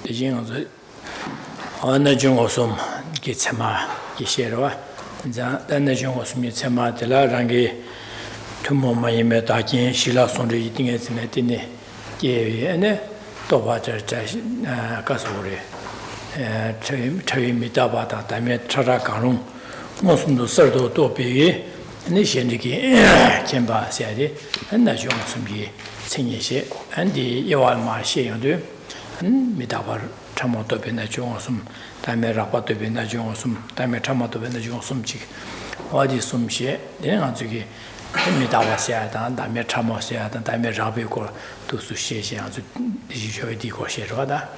대징어서 어느 중어섬 기체마 기셰로와 자 단내 중어섬이 체마들라랑게 투모마이메 다긴 실라손의 이팅에 지내티네 예에네 또바저자 가서래 저희미다바다 다음에 차라가롱 무슨도 설도 또비 니신디기 쳔바세야디 한나중 숨기 생이시 안디 여알마시여도 미다바 참모도 변나중숨 다음에 라바도 변나중숨 다음에 참모도 변나중숨지 어디 숨시 내가 저기 미다바세야다 다음에 참모세야다 다음에 라비고 도수시시 아주 디셔디고 셔라다.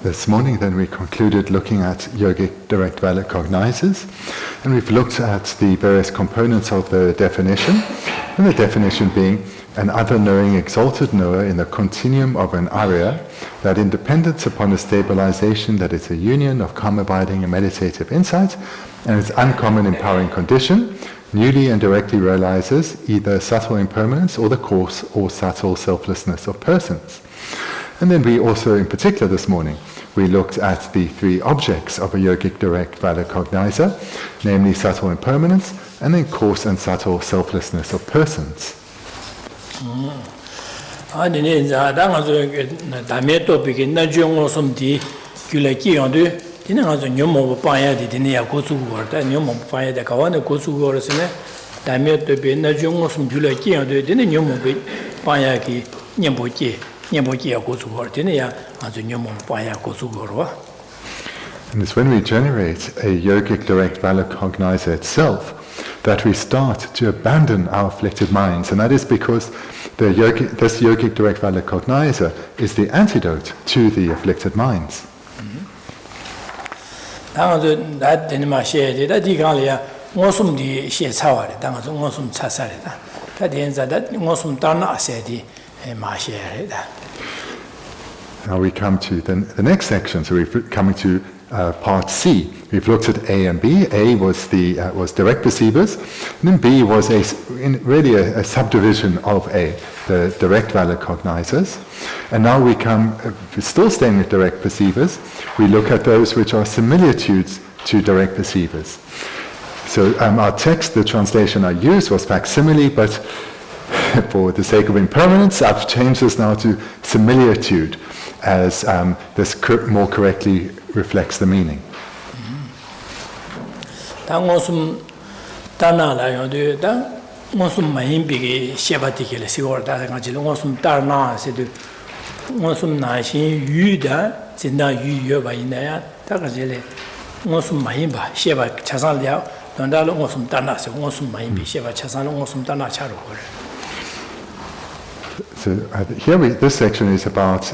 This morning then we concluded looking at yogic direct valid cognizers, and we've looked at the various components of the definition, and the definition being an other knowing exalted knower in the continuum of an arya, that in dependence upon a stabilization that is a union of calm abiding and meditative insight, and its uncommon empowering condition, newly and directly realizes either subtle impermanence or the coarse or subtle selflessness of persons. And then we also, in particular this morning, we looked at the three objects of a yogic direct valid cognizer, namely subtle impermanence, and then coarse and subtle selflessness of persons. And it's when we generate a yogic direct valid cognizer itself that we start to abandon our afflicted minds, and that is because this yogic direct valid cognizer is the antidote to the afflicted minds. Now we come to the next section, so we're coming to part C. We've looked at A and B. A was was direct perceivers, and then B was really a subdivision of A, the direct valid cognizers. And now we come, still staying with direct perceivers, we look at those which are similitudes to direct perceivers. So our text, the translation I used was facsimile, but for the sake of impermanence, I've changed this now to similitude, as this more correctly reflects the meaning. So here this section is about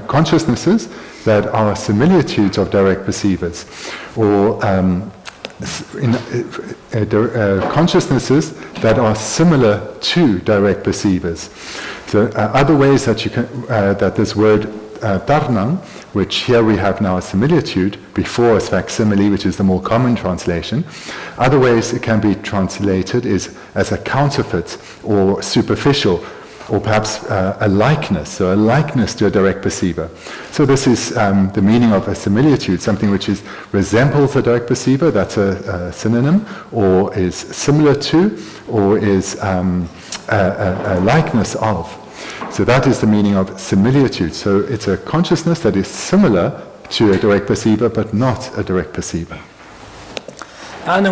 consciousnesses that are similitudes of direct perceivers, or consciousnesses that are similar to direct perceivers. So other ways that you can that this word tarnam, which here we have now a similitude, before as facsimile, which is the more common translation. Other ways it can be translated is as a counterfeit or superficial, or perhaps a likeness, so a likeness to a direct perceiver. So this is the meaning of a similitude, something which resembles a direct perceiver, that's a synonym, or is similar to, or is a likeness of. So that is the meaning of similitude. So it's a consciousness that is similar to a direct perceiver, but not a direct perceiver. And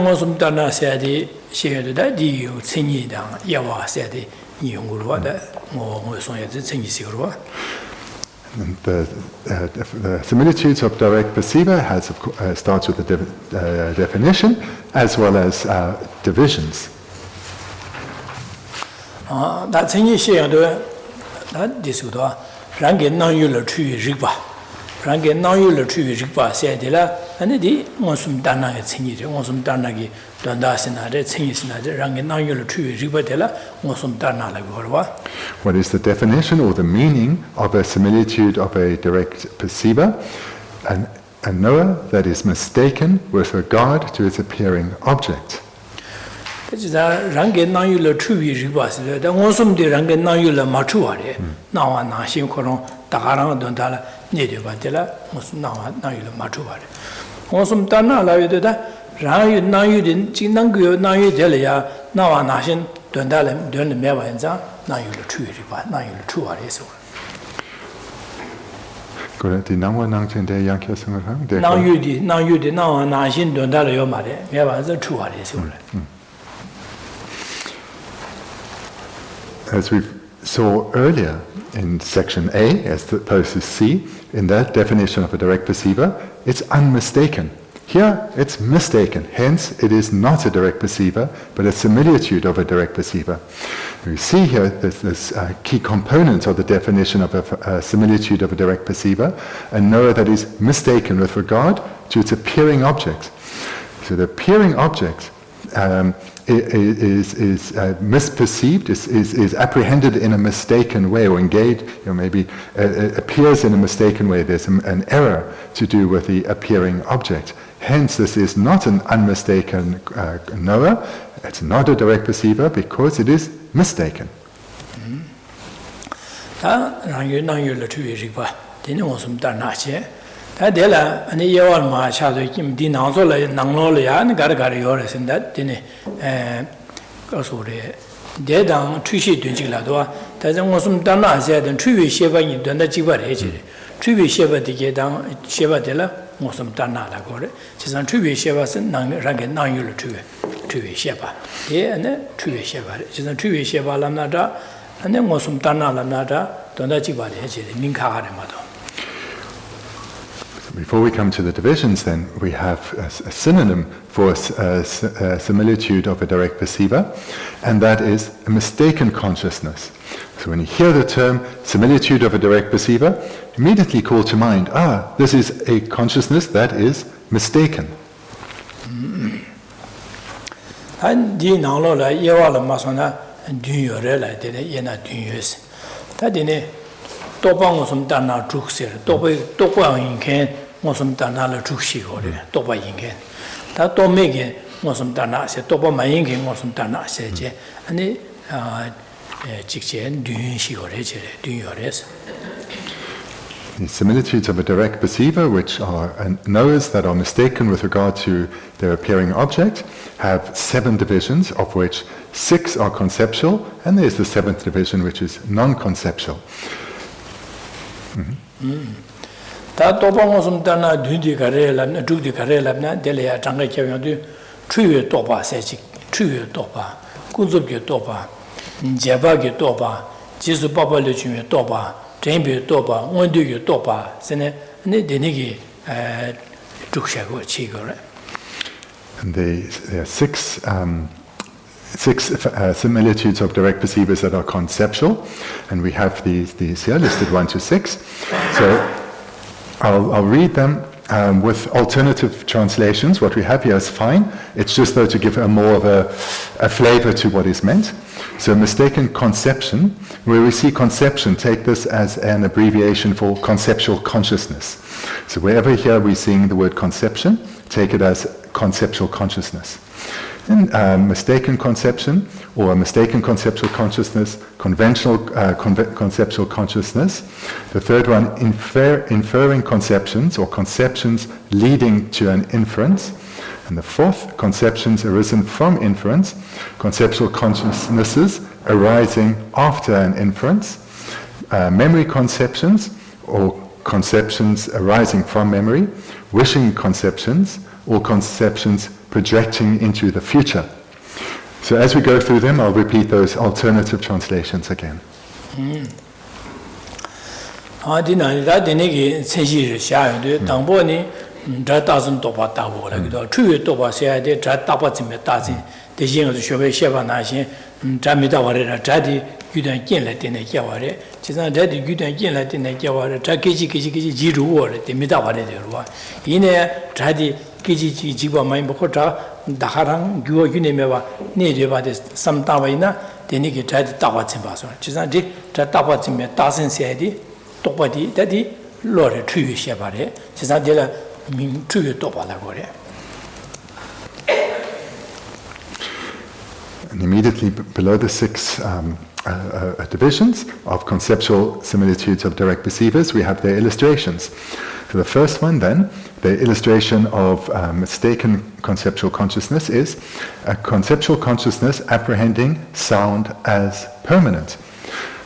the similitudes of direct perceiver starts with the definition as well as divisions. That's that this would rank non yular tree rigba. Rank non yular tree rigba said the la, and the Monsum Dana at Singit, Monsum Danagi, Dondasina, Singisina, rank non yular tree rigba della, Monsum Dana like Gorwa. What is the definition or the meaning of a similitude of a direct perceiver? A knower that is mistaken with regard to its appearing object. 그래서 랑게 나유를 추위 리바스 다 원숨데 랑게 나유를 맞추와래 나와 나신 그런 다가랑 돈달라 내려 받들라 무슨 나와 나유를 맞추와래 원숨 따나라여다 라유 나유든 진능그 나유 될야 나와 나신 돈달라 돈을 매반자 나유를 추위 리바 나유를 추와래서 그래 디나와 낭천대 양켜성을 하면 돼. 나유디 나와 나신 돈달라 요 말에 매반자 추와래서 As we saw earlier in section A, as opposed to C, in that definition of a direct perceiver, it's unmistaken. Here, it's mistaken. Hence, it is not a direct perceiver, but a similitude of a direct perceiver. We see here this key component of the definition of a similitude of a direct perceiver, a knower that is mistaken with regard to its appearing objects. So the appearing object is misperceived, is apprehended in a mistaken way, or engaged, maybe appears in a mistaken way. There's an error to do with the appearing object. Hence, this is not an unmistaken knower. It's not a direct perceiver because it is mistaken. Adela and the Yawan shadow Kim Dinazola, Nanglola, and Gargariores, and that dinner. Dead on Trishi Dunjiladua, doesn't want some Dana said, and Trivi Sheva in Dana Jiva Hegel. Trivi Sheva to get down Sheva della, want some Dana Lagore. She's on Trivi Shevas and Rangan Nangula Trivi Sheva. Yeah, and then Trivi Sheva. She's on Trivi Sheva Lamnada, and then want some Dana Lamnada, Dona Jiva Hegel, Minka Hadamado. Before we come to the divisions, then, we have a synonym for a similitude of a direct perceiver, and that is a mistaken consciousness. So when you hear the term similitude of a direct perceiver, immediately call to mind, this is a consciousness that is mistaken. Mosum Dana Truxi or Toba Yingen. That don't make it Mosum Dana, said Toba Maying, Mosum Dana, said Je, and the Chichen, doing she or do your rest. The similitudes of a direct perceiver, which are knowers that are mistaken with regard to their appearing object, have 7 divisions, of which 6 are conceptual, and there's the 7th division, which is non-conceptual. 다 도방어섬 다나 dwi디 가레랍나 두디 가레랍나 델레야 장가 개명도 추여 도바 세지 추여 도바 군습게 도바 제바게 도바 지수 바발레 중에 도바 젠비 도바 원두게 도바 세네 네 데니기 죽샤고 치거래. And there are 6 similitudes of direct perceivers that are conceptual, and we have these here listed 1 to 6. So I'll read them with alternative translations. What we have here is fine. It's just though to give more of a flavor to what is meant. So mistaken conception, where we see conception, take this as an abbreviation for conceptual consciousness. So wherever here we're seeing the word conception, take it as conceptual consciousness. And mistaken conception, or mistaken conceptual consciousness, conventional conceptual consciousness. The third one, inferring conceptions, or conceptions leading to an inference. And the fourth, conceptions arisen from inference, conceptual consciousnesses arising after an inference. Memory conceptions, or conceptions arising from memory. Wishing conceptions, or conceptions projecting into the future. So as we go through them, I'll repeat those alternative translations again. Kiji jiwa mai bokota daharang gyuwa gyune mewa ne jeba de sam tawaina deni ki tadi tawa chimba so chisan di tawa chimme tasen se di tokpa di dadi lore thuyu sheba re chisan de la min thuyu tokpa la gore. And immediately below the 6 divisions of conceptual similitudes of direct perceivers, we have their illustrations. For the first one, then, the illustration of mistaken conceptual consciousness is a conceptual consciousness apprehending sound as permanent.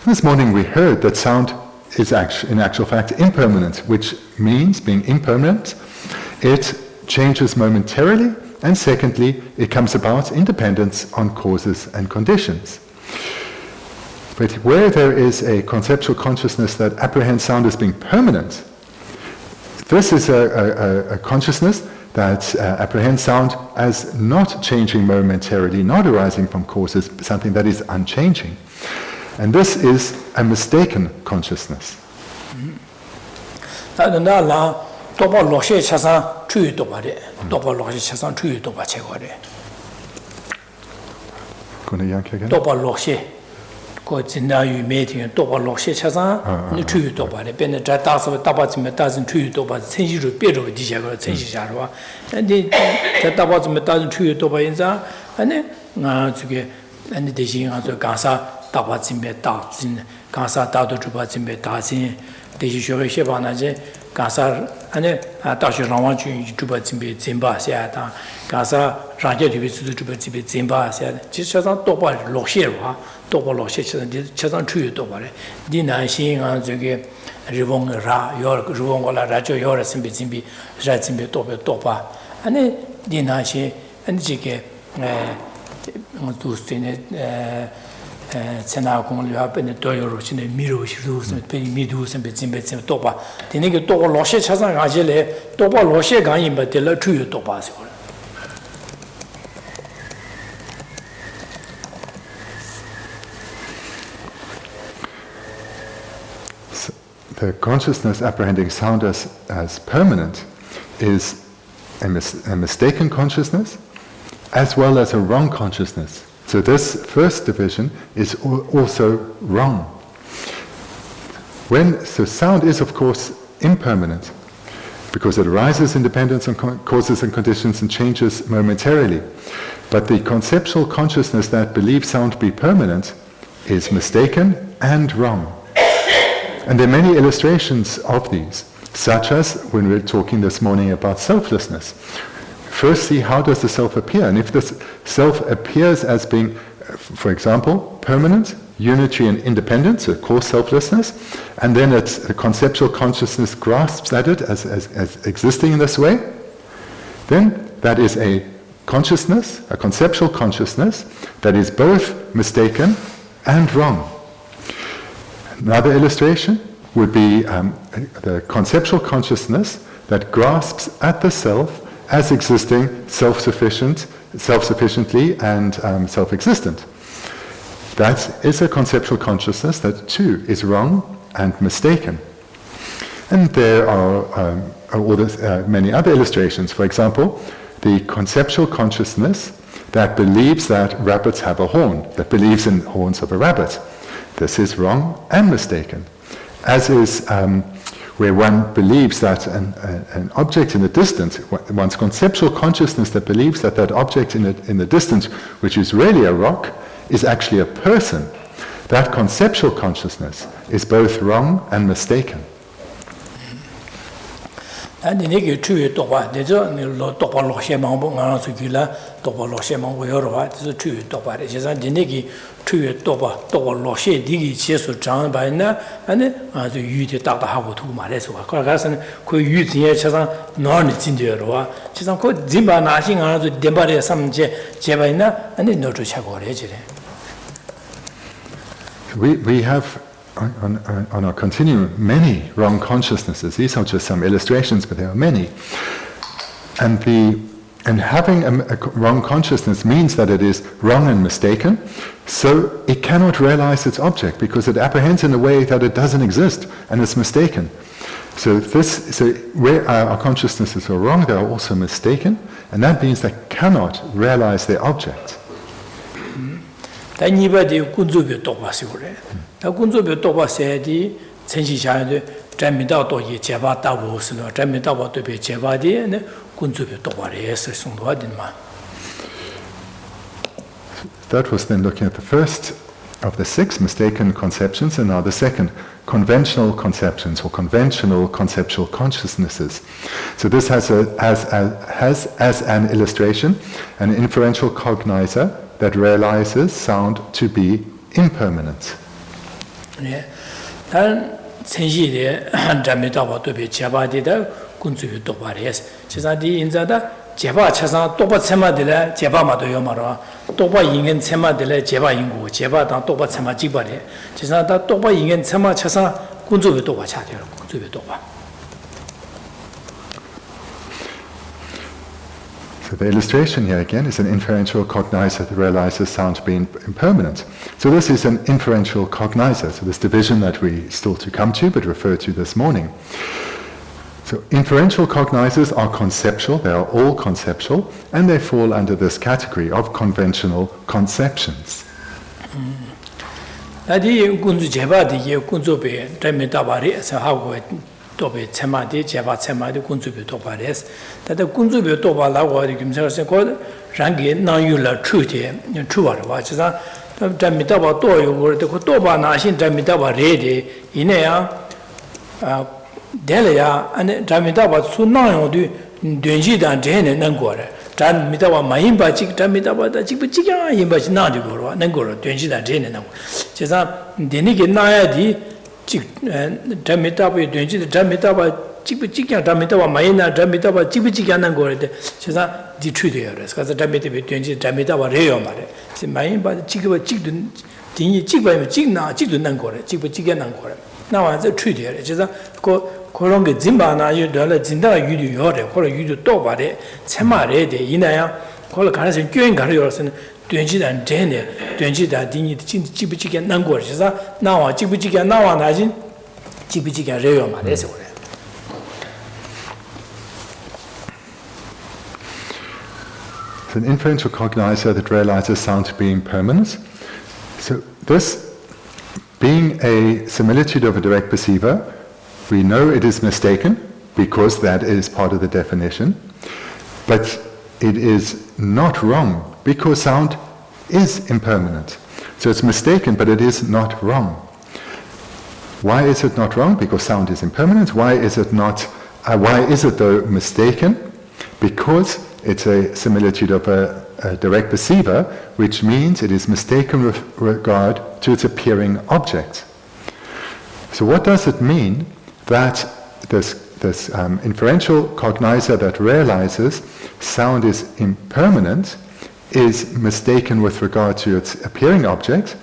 This morning we heard that sound is in actual fact impermanent, which means, being impermanent, it changes momentarily, and secondly, it comes about in dependence on causes and conditions. But where there is a conceptual consciousness that apprehends sound as being permanent, this is a consciousness that apprehends sound as not changing momentarily, not arising from causes, something that is unchanging. And this is a mistaken consciousness. Ko jinda yu me ting toba lokshe chasan ni chu yu toba de ben da da so da ba zime da zin chu yu toba chen xi ru bie ru di xia ge chen xi xia ru ni da ba zime da zin chu yu toba yin za ane nga zu ge ane de xin nga zu ga sa da ba zime da zin ga sa da do zhu ba zime da zin de xi xue xie ba na je ga sa ane da xue rang wang ju zhu ba zime zin ba xia da ga sa rang jie de zu zhu ba zime zin ba xia ji chasan toba lokshe ru ha 도벌로 세상 추유 도벌에 니난신 저기 리봉 라 리봉고라 라조 요라 심비 심비 자심비 도바 아니 니난신 아니 지게 두스티네 세나공을 앞에 도요로 신의 미로시로스 미두스 베짐베 도바 디네게 도벌로 세상 가지래 도벌로 세 강이 받들 추유 도바서 The consciousness apprehending sound as permanent is a mistaken consciousness as well as a wrong consciousness. So this first division is also wrong. So sound is of course impermanent because it arises in dependence on causes and conditions and changes momentarily. But the conceptual consciousness that believes sound to be permanent is mistaken and wrong. And there are many illustrations of these, such as when we were talking this morning about selflessness. First, see how does the self appear, and if the self appears as being, for example, permanent, unitary and independent, so core selflessness, and then the conceptual consciousness grasps at it as existing in this way, then that is a consciousness, a conceptual consciousness, that is both mistaken and wrong. Another illustration would be the conceptual consciousness that grasps at the self as existing self-sufficiently and self-existent. That is a conceptual consciousness that too is wrong and mistaken. And there are many other illustrations. For example, the conceptual consciousness that believes that rabbits have a horn, that believes in horns of a rabbit. This is wrong and mistaken, as is where one believes that an object in the distance, one's conceptual consciousness that believes that that object in the distance, which is really a rock, is actually a person. That conceptual consciousness is both wrong and mistaken. And the negative true toba, there's a topa loshemang, Anasukila, topa loshemang, Yorova, the true topa, it is a negative true topa loshe, digi, chesu, John by na, and then as you did Dr. Howard to Mareswa, Corgasan, could use the Chesan, non it's in the Roa, Chesan could Zimba Nashing on the Dembare, some Jevina, and then no to Chago. We have on our continuum many wrong consciousnesses. These are just some illustrations, but there are many. And having a wrong consciousness means that it is wrong and mistaken, so it cannot realize its object because it apprehends in a way that it doesn't exist and it's mistaken. So where our consciousnesses are wrong, they are also mistaken, and that means they cannot realize their object. Anybody Kunzubi Topasure. The Kunzubi Topasedi, Senshi Jamida Doye Java Davos, Jamida to be Javadi, and Kunzubi Topares, Sundwadinma. That was then looking at the first of the 6 mistaken conceptions, and now the second, conventional conceptions or conventional conceptual consciousnesses. So this has as an illustration an inferential cognizer that realizes sound to be impermanent. Yeah. Senjide Jamitawa to be Chabadida, Kunzu to Paris. Chisadi in Zada, Java Chasa, Topa Sema de la Java Madoyomara, Topa Ingen Sema de la Java Ingu, Java, Topa Sema Jibade, Chisada Topa Ingen Sema Chasa, Kunzu Topa Chatter, Kunzu Topa. So the illustration here again is an inferential cognizer that realizes sound to be impermanent. So this is an inferential cognizer, so this division that we still to come to but refer to this morning. So inferential cognizers are conceptual, they are all conceptual, and they fall under this category of conventional conceptions. Tobe Temadi, Java Temadi, Kunzubi Topares, that the Kunzubi Toba Lawa, the Kimsers called Rangi, non-ular truth, true watches that Damitaba Toyo, the Kotoba Nashin, Damitaba Rede, Inea, Delia, and Damitaba Sunan, Dunjida and Jane and Nangora. Damitaba Maimba Chik, Damitaba, the Chipichika, Imba Nandagora, Nangora, Dunjida and Jane and Chesa, Deniki Nayadi. Damitaba, Damitaba, Chipichikan, Damitaba, Maina, Damitaba, Chipichikan, Gore, Chesa, the Trudeers, because the Damitaba Reomare. See, my by the Chikiba Chikdun, Chikiba, Chigna, Chikdun Gore, Chipichikan Gore. Now, as a Trudeer, Chesa, Kolonga Zimbana, you do Zinda, you do Yore, Kola, you do Tobade, Semare, the Inaya, Kola Karas and Kuan Carriers and Dunjida and Jane, Dunjida, Chipichikan, Nangor, now Chipichikan, now and Ajin, Chipichikan Reoma, that's all. It's an inferential cognizer that realizes sound to be impermanent. So this, being a similitude of a direct perceiver, we know it is mistaken because that is part of the definition, but it is not wrong because sound is impermanent. So it's mistaken, but it is not wrong. Why is it not wrong? Because sound is impermanent. Why is it not? Why is it though mistaken? Because it's a similitude of a direct perceiver, which means it is mistaken with regard to its appearing object. So what does it mean that this inferential cognizer that realizes sound is impermanent is mistaken with regard to its appearing object?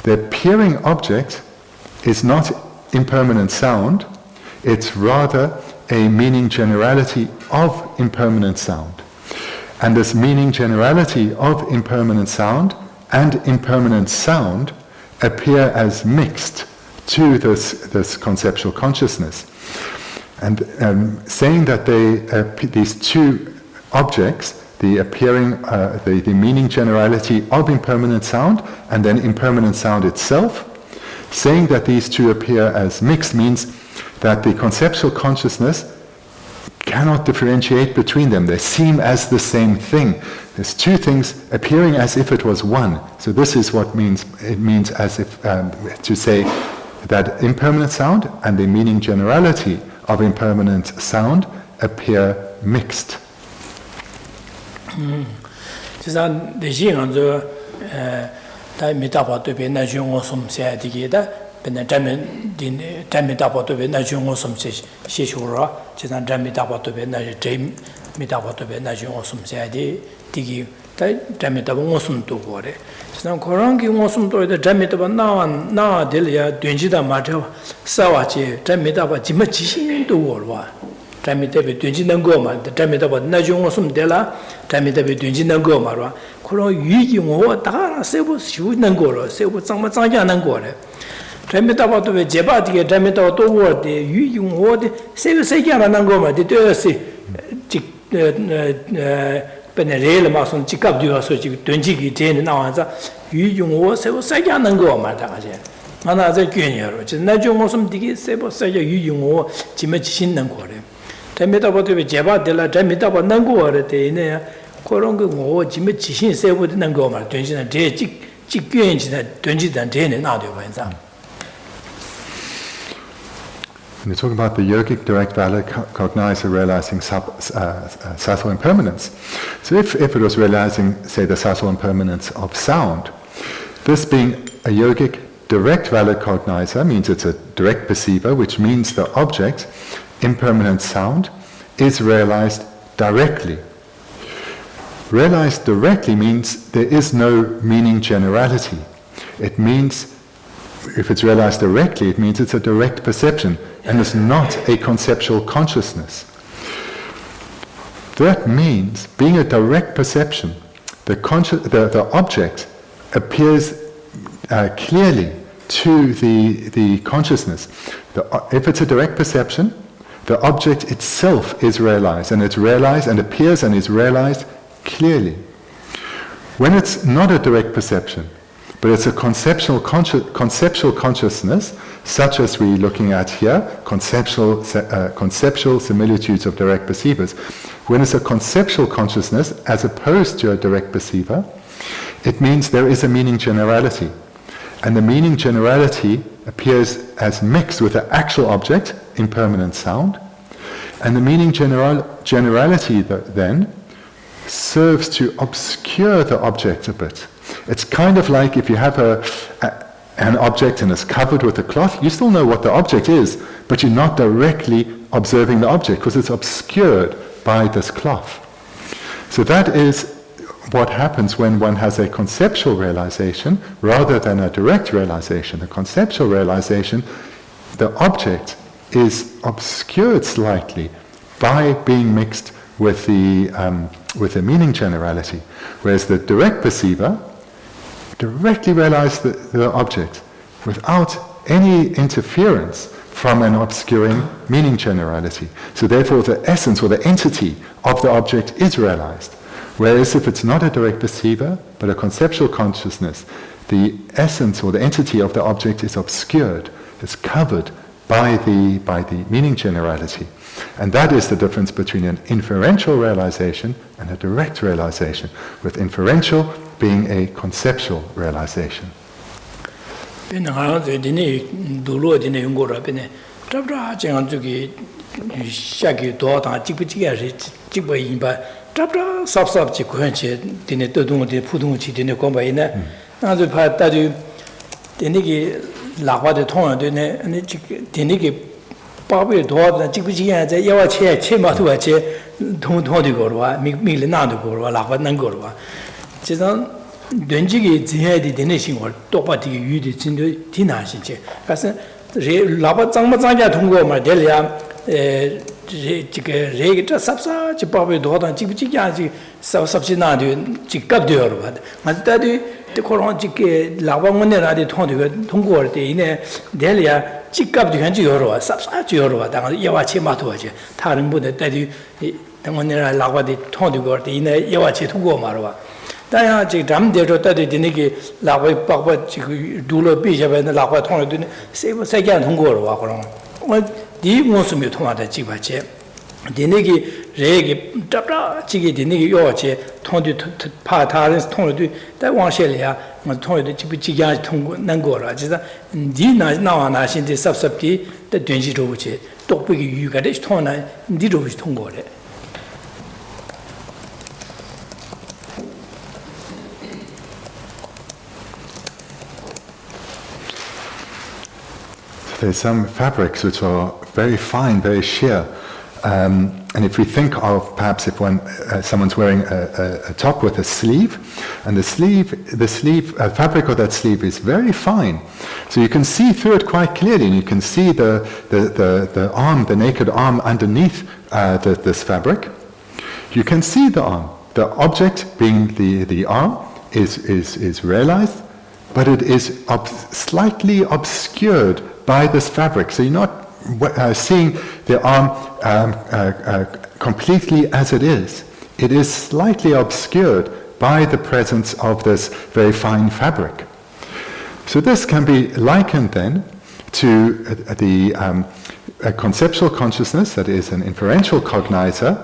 The appearing object is not impermanent sound, it's rather a meaning generality of impermanent sound. And this meaning generality of impermanent sound and impermanent sound appear as mixed to this conceptual consciousness. And saying that these two objects, the appearing, the meaning generality of impermanent sound and then impermanent sound itself, saying that these two appear as mixed means that the conceptual consciousness cannot differentiate between them. They seem as the same thing. There's two things appearing as if it was one. So this is what it means as if to say that impermanent sound and the meaning generality of impermanent sound appear mixed. Tamitabe Dunjinangoma, the Tamitaba Najumosum della, Tamitabe Dunjinangoma, Koro Yugo, Tara, Sebo, Shunangoro, Sebo Samazanga Nangore. Tamitaba to the Jebati, Tamita to word, the Yugo, Sebo Sayana Nangoma, the Tursi, Penerel Mason, Chicabdu, so Dunjiki, Ten, now answer, Yugo, Sebo Sayana Nangoma, Another junior, which is Najumosum Digi, Sebo Saya Yugo, Chimachin Nangore. Tamitaba to the Jeba de la Tamitaba Nangore, 그런 거 뭐 지금 지신 세부도 는 거 말. 된지는 제 직견지는 된지는 되는 나도 반사. And we're talking about the yogic direct valid cognizer realizing subtle impermanence. So if it was realizing, say, the subtle impermanence of sound, this being a yogic direct valid cognizer means it's a direct perceiver, which means the object, impermanent sound, is realized directly. Realized directly means there is no meaning generality. It means, if it's realized directly, it means it's a direct perception and it's not a conceptual consciousness. That means, being a direct perception, the object appears clearly to the consciousness. If it's a direct perception, the object itself is realized, and it's realized and appears and is realized clearly. When it's not a direct perception, but it's a conceptual consciousness, such as we're looking at here, conceptual similitudes of direct perceivers. When it's a conceptual consciousness, as opposed to a direct perceiver, it means there is a meaning generality. And the meaning generality appears as mixed with the actual object, impermanent sound. And the meaning generality then serves to obscure the object a bit. It's kind of like if you have an object and it's covered with a cloth, you still know what the object is, but you're not directly observing the object because it's obscured by this cloth. So that is what happens when one has a conceptual realization rather than a direct realization. The conceptual realization, the object is obscured slightly by being mixed with the meaning generality, whereas the direct perceiver directly realizes the object without any interference from an obscuring meaning generality. So therefore the essence or the entity of the object is realized. Whereas if it's not a direct perceiver, but a conceptual consciousness, the essence or the entity of the object is obscured, it's covered by the meaning generality. And that is the difference between an inferential realization and a direct realization, with inferential being a conceptual realization. There's some fabrics which are very fine, very sheer, and if we think of perhaps if someone's wearing a top with a sleeve, and the fabric of that sleeve is very fine, so you can see through it quite clearly, and you can see the arm, the naked arm underneath this fabric. You can see the arm. The object, being the arm, is realized, but it is slightly obscured by this fabric. So you're not seeing the arm completely as it is. It is slightly obscured by the presence of this very fine fabric. So this can be likened then to a conceptual consciousness that is an inferential cognizer,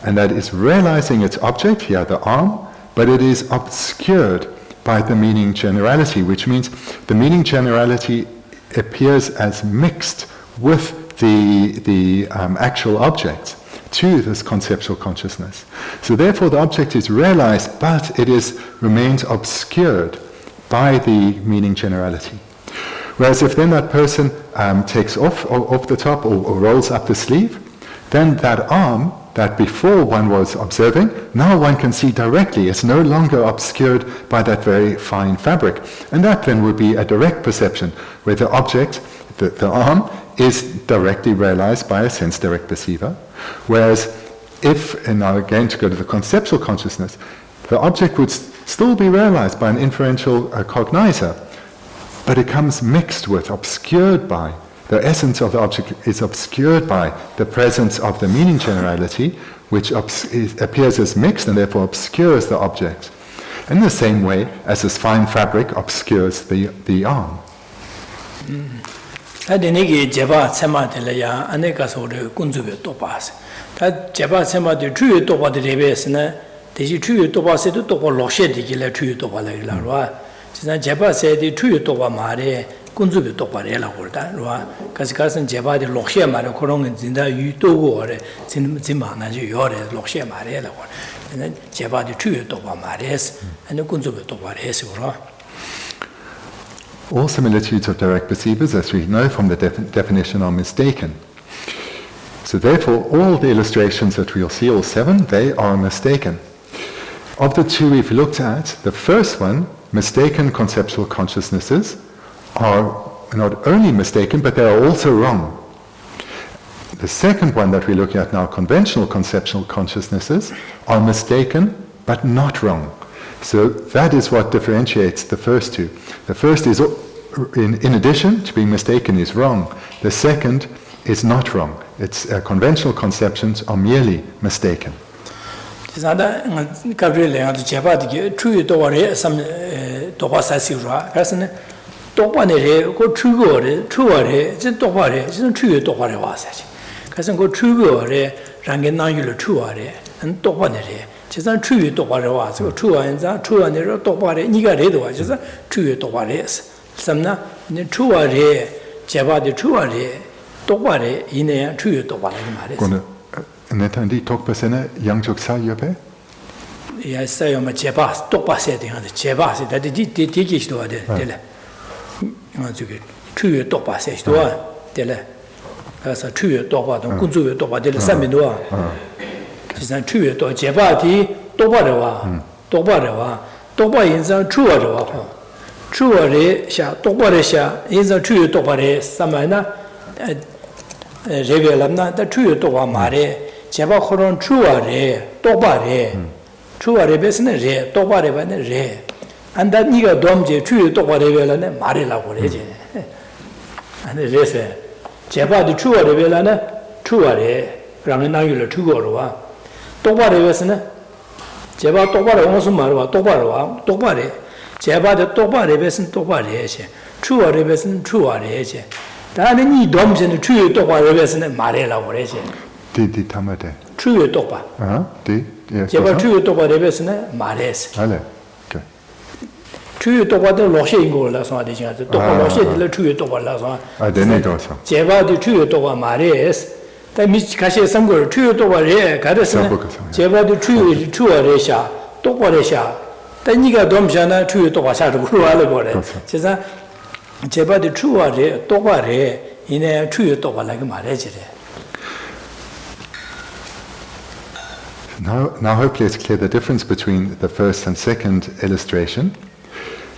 and that is realizing its object, here the arm, but it is obscured by the meaning generality, which means the meaning generality appears as mixed with the actual object to this conceptual consciousness. So therefore the object is realized, but it remains obscured by the meaning generality. Whereas if then that person takes off the top or rolls up the sleeve, then that arm that before one was observing, now one can see directly. It's no longer obscured by that very fine fabric. And that then would be a direct perception, where the object, the arm, is directly realized by a sense-direct perceiver. Whereas if, and now again to go to the conceptual consciousness, the object would still be realized by an inferential cognizer, but it comes mixed with, obscured by, the essence of the object is obscured by the presence of the meaning generality, which appears as mixed and therefore obscures the object, in the same way as this fine fabric obscures the arm. 군주비 똑바래라 그러다. 로아 가스가스는 제바디 록시에 말에 그런 진다 유도고 그래. 진만나지 요래 록시에 말해라 그래. 제바디 추유 똑바 말해서 아니 군주비 똑바래서 그러. All similitudes of direct perceivers, as we know from the definition, are mistaken. So therefore, all the illustrations that we'll see, all 7, they are mistaken. Of the 2 we've looked at, the first one, mistaken conceptual consciousnesses, are not only mistaken, but they are also wrong. The second one that we're looking at now, conventional conceptual consciousnesses, are mistaken, but not wrong. So that is what differentiates the first 2. The first is, in addition to being mistaken, is wrong. The second is not wrong. It's conventional conceptions are merely mistaken. 똑바네래 고 추고래 추와래 진 똑바래 진 추여 똑바래 와사지 그래서 고 추고래 랑겐나유를 추와래 은 똑바네래 지산 추여 똑바래 와서 추와인자 추와네로 똑바래 니가 레도 와서 추여 똑바래 섬나 니 추와래 제바디 추와래 똑바래 이내야 추여 똑바래 말했어 그거는 네탄디 똑바세네 양적사 옆에 야 사요마 제바 똑바세 되는데 제바세 다디 디기시도 와대 될래 저기 추유 똑바세 시도아 될래 그래서 추유 똑바도 군주유 똑바 될래 삼민도아 지산 추유 똑 제바디 똑바래와 똑바래와 똑바 인상 추어래와 추어래 샤 똑바래 샤 인상 추유 똑바래 삼마나 레벨람나 다 추유 똑바 말에 제바 코론 추어래 똑바래 추어래 베스네 레 똑바래 바네 레 안다 니가 dom제 추유 똑바래벨라네 말이라고 그래지. 아니 레세 제바도 추어래벨라네 추어래. 그러면 나유를 추고로와 똑바래베스네 제바 똑바래 무슨 말이와 똑바래와 똑바래. 제바도 똑바래베스는 똑바래지. 추어래베스는 추어래지. 다는 니 dom제는 추유 똑바래베스네 말이라고 그래지. 디 타마데. 추유 똑바. 디. 제바 추유 똑바래베스네 말했어. 알레. 추유 똑바도 로셰인 거라서 하듯이 가서 똑바 로셰들 추유 똑바라서 아 되네도서 제바도 추유 똑바 말해스 다 미치 가시 선거 추유 똑바래 가르스 제바도 추유 추어래샤 똑바래샤 다 니가 dom샤나 추유 똑바샤도 그러하려 거래 그래서 제바도 추어래 똑바래 이내 추유 똑바라고 말해지래. Now hopefully it's clear the difference between the first and second illustration.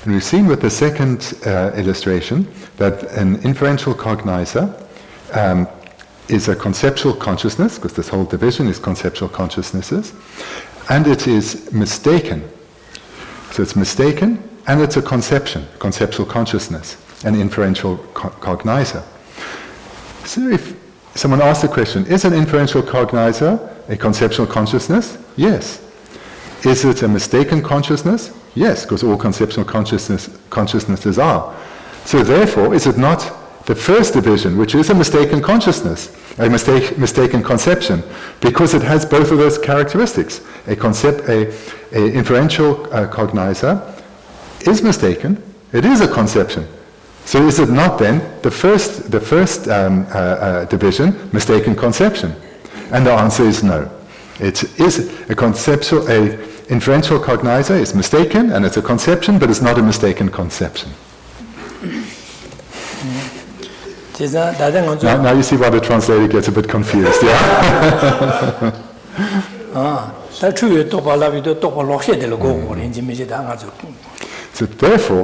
And we've seen with the second illustration that an inferential cognizer is a conceptual consciousness, because this whole division is conceptual consciousnesses, and it is mistaken. So it's mistaken, and it's a conceptual consciousness, an inferential cognizer. So if someone asks the question, is an inferential cognizer a conceptual consciousness? Yes. Is it a mistaken consciousness? Yes, because all conceptual consciousnesses are. So therefore, is it not the first division, which is a mistaken consciousness, a mistaken conception, because it has both of those characteristics. A inferential cognizer is mistaken. It is a conception. So is it not then the first division, mistaken conception? And the answer is no. It is a inferential cognizer is mistaken, and it's a conception, but it's not a mistaken conception. Now you see why the translator gets a bit confused, yeah? So therefore,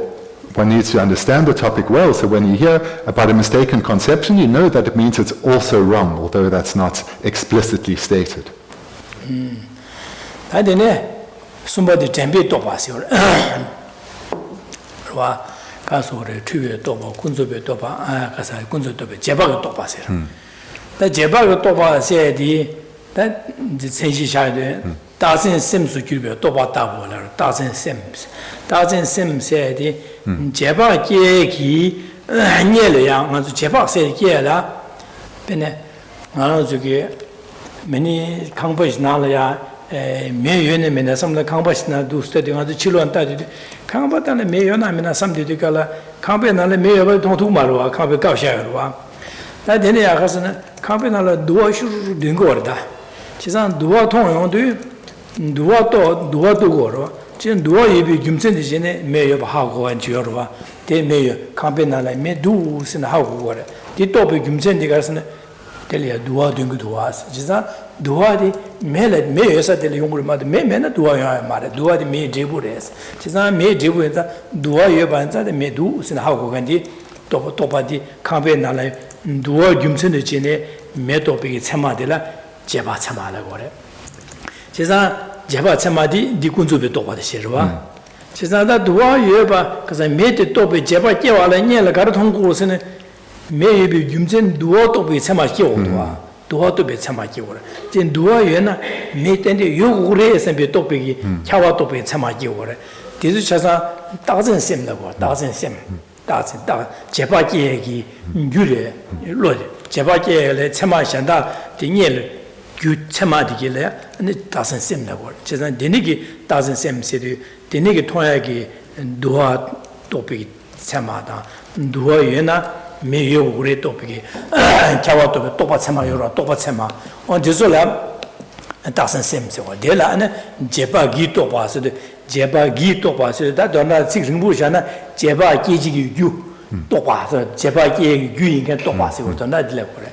one needs to understand the topic well. So when you hear about a mistaken conception, you know that it means it's also wrong, although that's not explicitly stated. Dazen Sims Cuba, Toba Tabola, Dazen Sims. Dazen Sims said, Jeba Ki, Nielia, Jeba said, Kiela, Pene, Nanozuki, many companies Nalia, Mayon, and some of the companies do study on the children. Combat and Mayon, I mean, some dedical, Company and the Mayor of Tontumaro, Company Gausha. That then I was a company on a dual shoe dingorda. She's on dual tone, do you? Dua Dugoro, Jen Dua Yibi Jumsen is in it, Mayor of Hago and Chiorva, they may campaign like me do in the Hago water. The topic Jumsen de Garson, tell you Dua Dungu to us. Jisa Dua the Melet Mayors at the younger mother, may men Dua mother, Dua the May Jibures. Jisa May Jibuza, Dua Yobanza, the May do in the Hago and the Topa the campaign like Dua Jumsen de Gene, Metopic Samadilla, Jeba Samala water. Chisa Java Chamadi, di Kunzubi Toba the Shirva. Chisa that Dua Yuba, because I made the Topi Java Kiwa and Yella Garatongo, maybe Jumsen Dua to be Samaki, Dua to be Samaki. Then Dua Yena made any Yugures and be Topi, Kawa to be Samaki. This is just a dozen sim, dozen sim, dozen, Jabaki, Julia, Lord, Jabaki, Samashanda, the Yell. You Chamadiki, and it doesn't seem like what. Just Denigi doesn't seem city, Denigi Toyagi, and Dua topic Samada, Dua Yena, Mayo great topic, Kawato, Topa Samayora, Topa Sama, on Jezola, and doesn't seem so. Dela and Jeba Gito Pass, Jeba Gito Pass, that don't not six in Bushana, Jeba Gigi, you, Topa, Jeba Gigi, and Topas, or not level.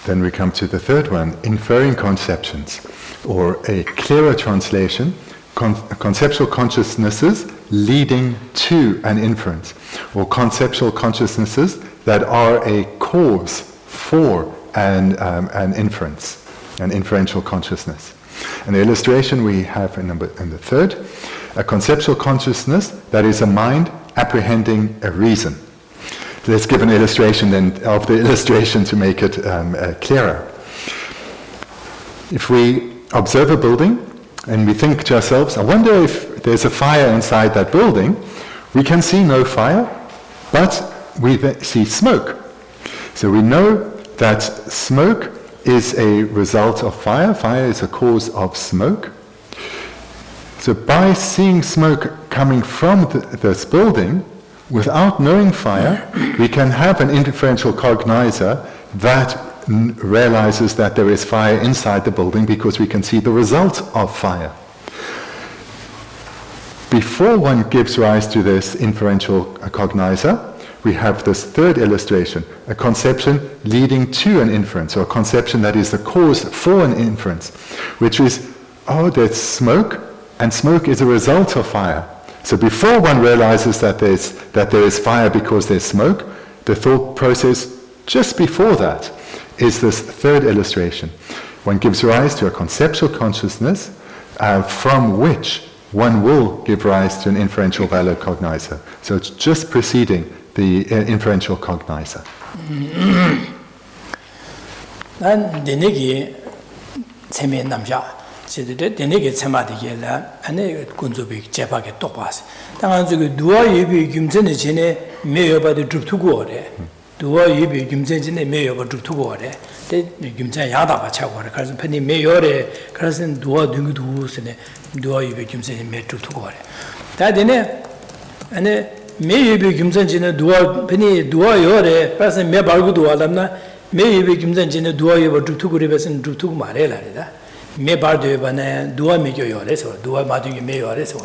Then we come to the third one, inferring conceptions, or a clearer translation, conceptual consciousnesses leading to an inference, or conceptual consciousnesses that are a cause for an inference, an inferential consciousness. And the illustration we have in the third, a conceptual consciousness that is a mind apprehending a reason. Let's give an illustration then of the illustration to make it clearer. If we observe a building and we think to ourselves, I wonder if there's a fire inside that building, we can see no fire, but we see smoke. So we know that smoke is a result of fire. Fire is a cause of smoke. So by seeing smoke coming from this building, without knowing fire, we can have an inferential cognizer that realizes that there is fire inside the building because we can see the result of fire. Before one gives rise to this inferential cognizer, we have this third illustration, a conception leading to an inference, or a conception that is the cause for an inference, which is, oh, there's smoke, and smoke is a result of fire. So before one realizes that there is fire because there's smoke, the thought process just before that is this third illustration. One gives rise to a conceptual consciousness from which one will give rise to an inferential valid cognizer. So it's just preceding the inferential cognizer. 제대로 되네게 참아되게라 안에 군조비 제박에 똑바스 당한 저기 누와 예비 김전에 전에 매여봐도 줍두고 오래 누와 예비 김전에 전에 매여봐 줍두고 오래 때 김전 야다가 차고 오래 그래서 편이 매여래 그래서 누와 등두스네 누와 예비 김전에 매 줍두고 오래 다 되네 안에 매예비 김전에 누와 편이 누와 요래 그래서 매 발고도 와담나 매예비 김전에 누와 예비 줍두고 그래서 줍두고 말해라다 me bardo bana dua me yo reso dua madu me yo reso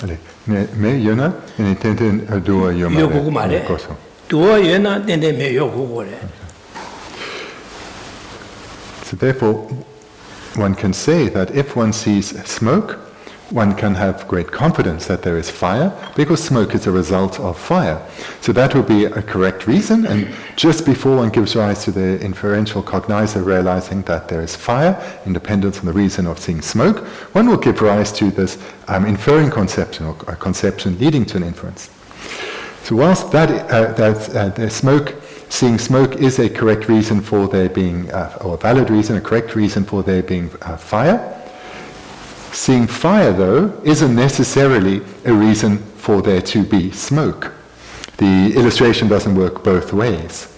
ale me yona intente dua yo mare dua yona tende me yo go re so therefore one can say that if one sees smoke one can have great confidence that there is fire because smoke is a result of fire. So that would be a correct reason, and just before one gives rise to the inferential cognizer realizing that there is fire, independent on the reason of seeing smoke, one will give rise to this inferring conception or a conception leading to an inference. So whilst the smoke, seeing smoke is a correct reason for there being, or a valid reason, a correct reason for there being fire, seeing fire, though, isn't necessarily a reason for there to be smoke. The illustration doesn't work both ways.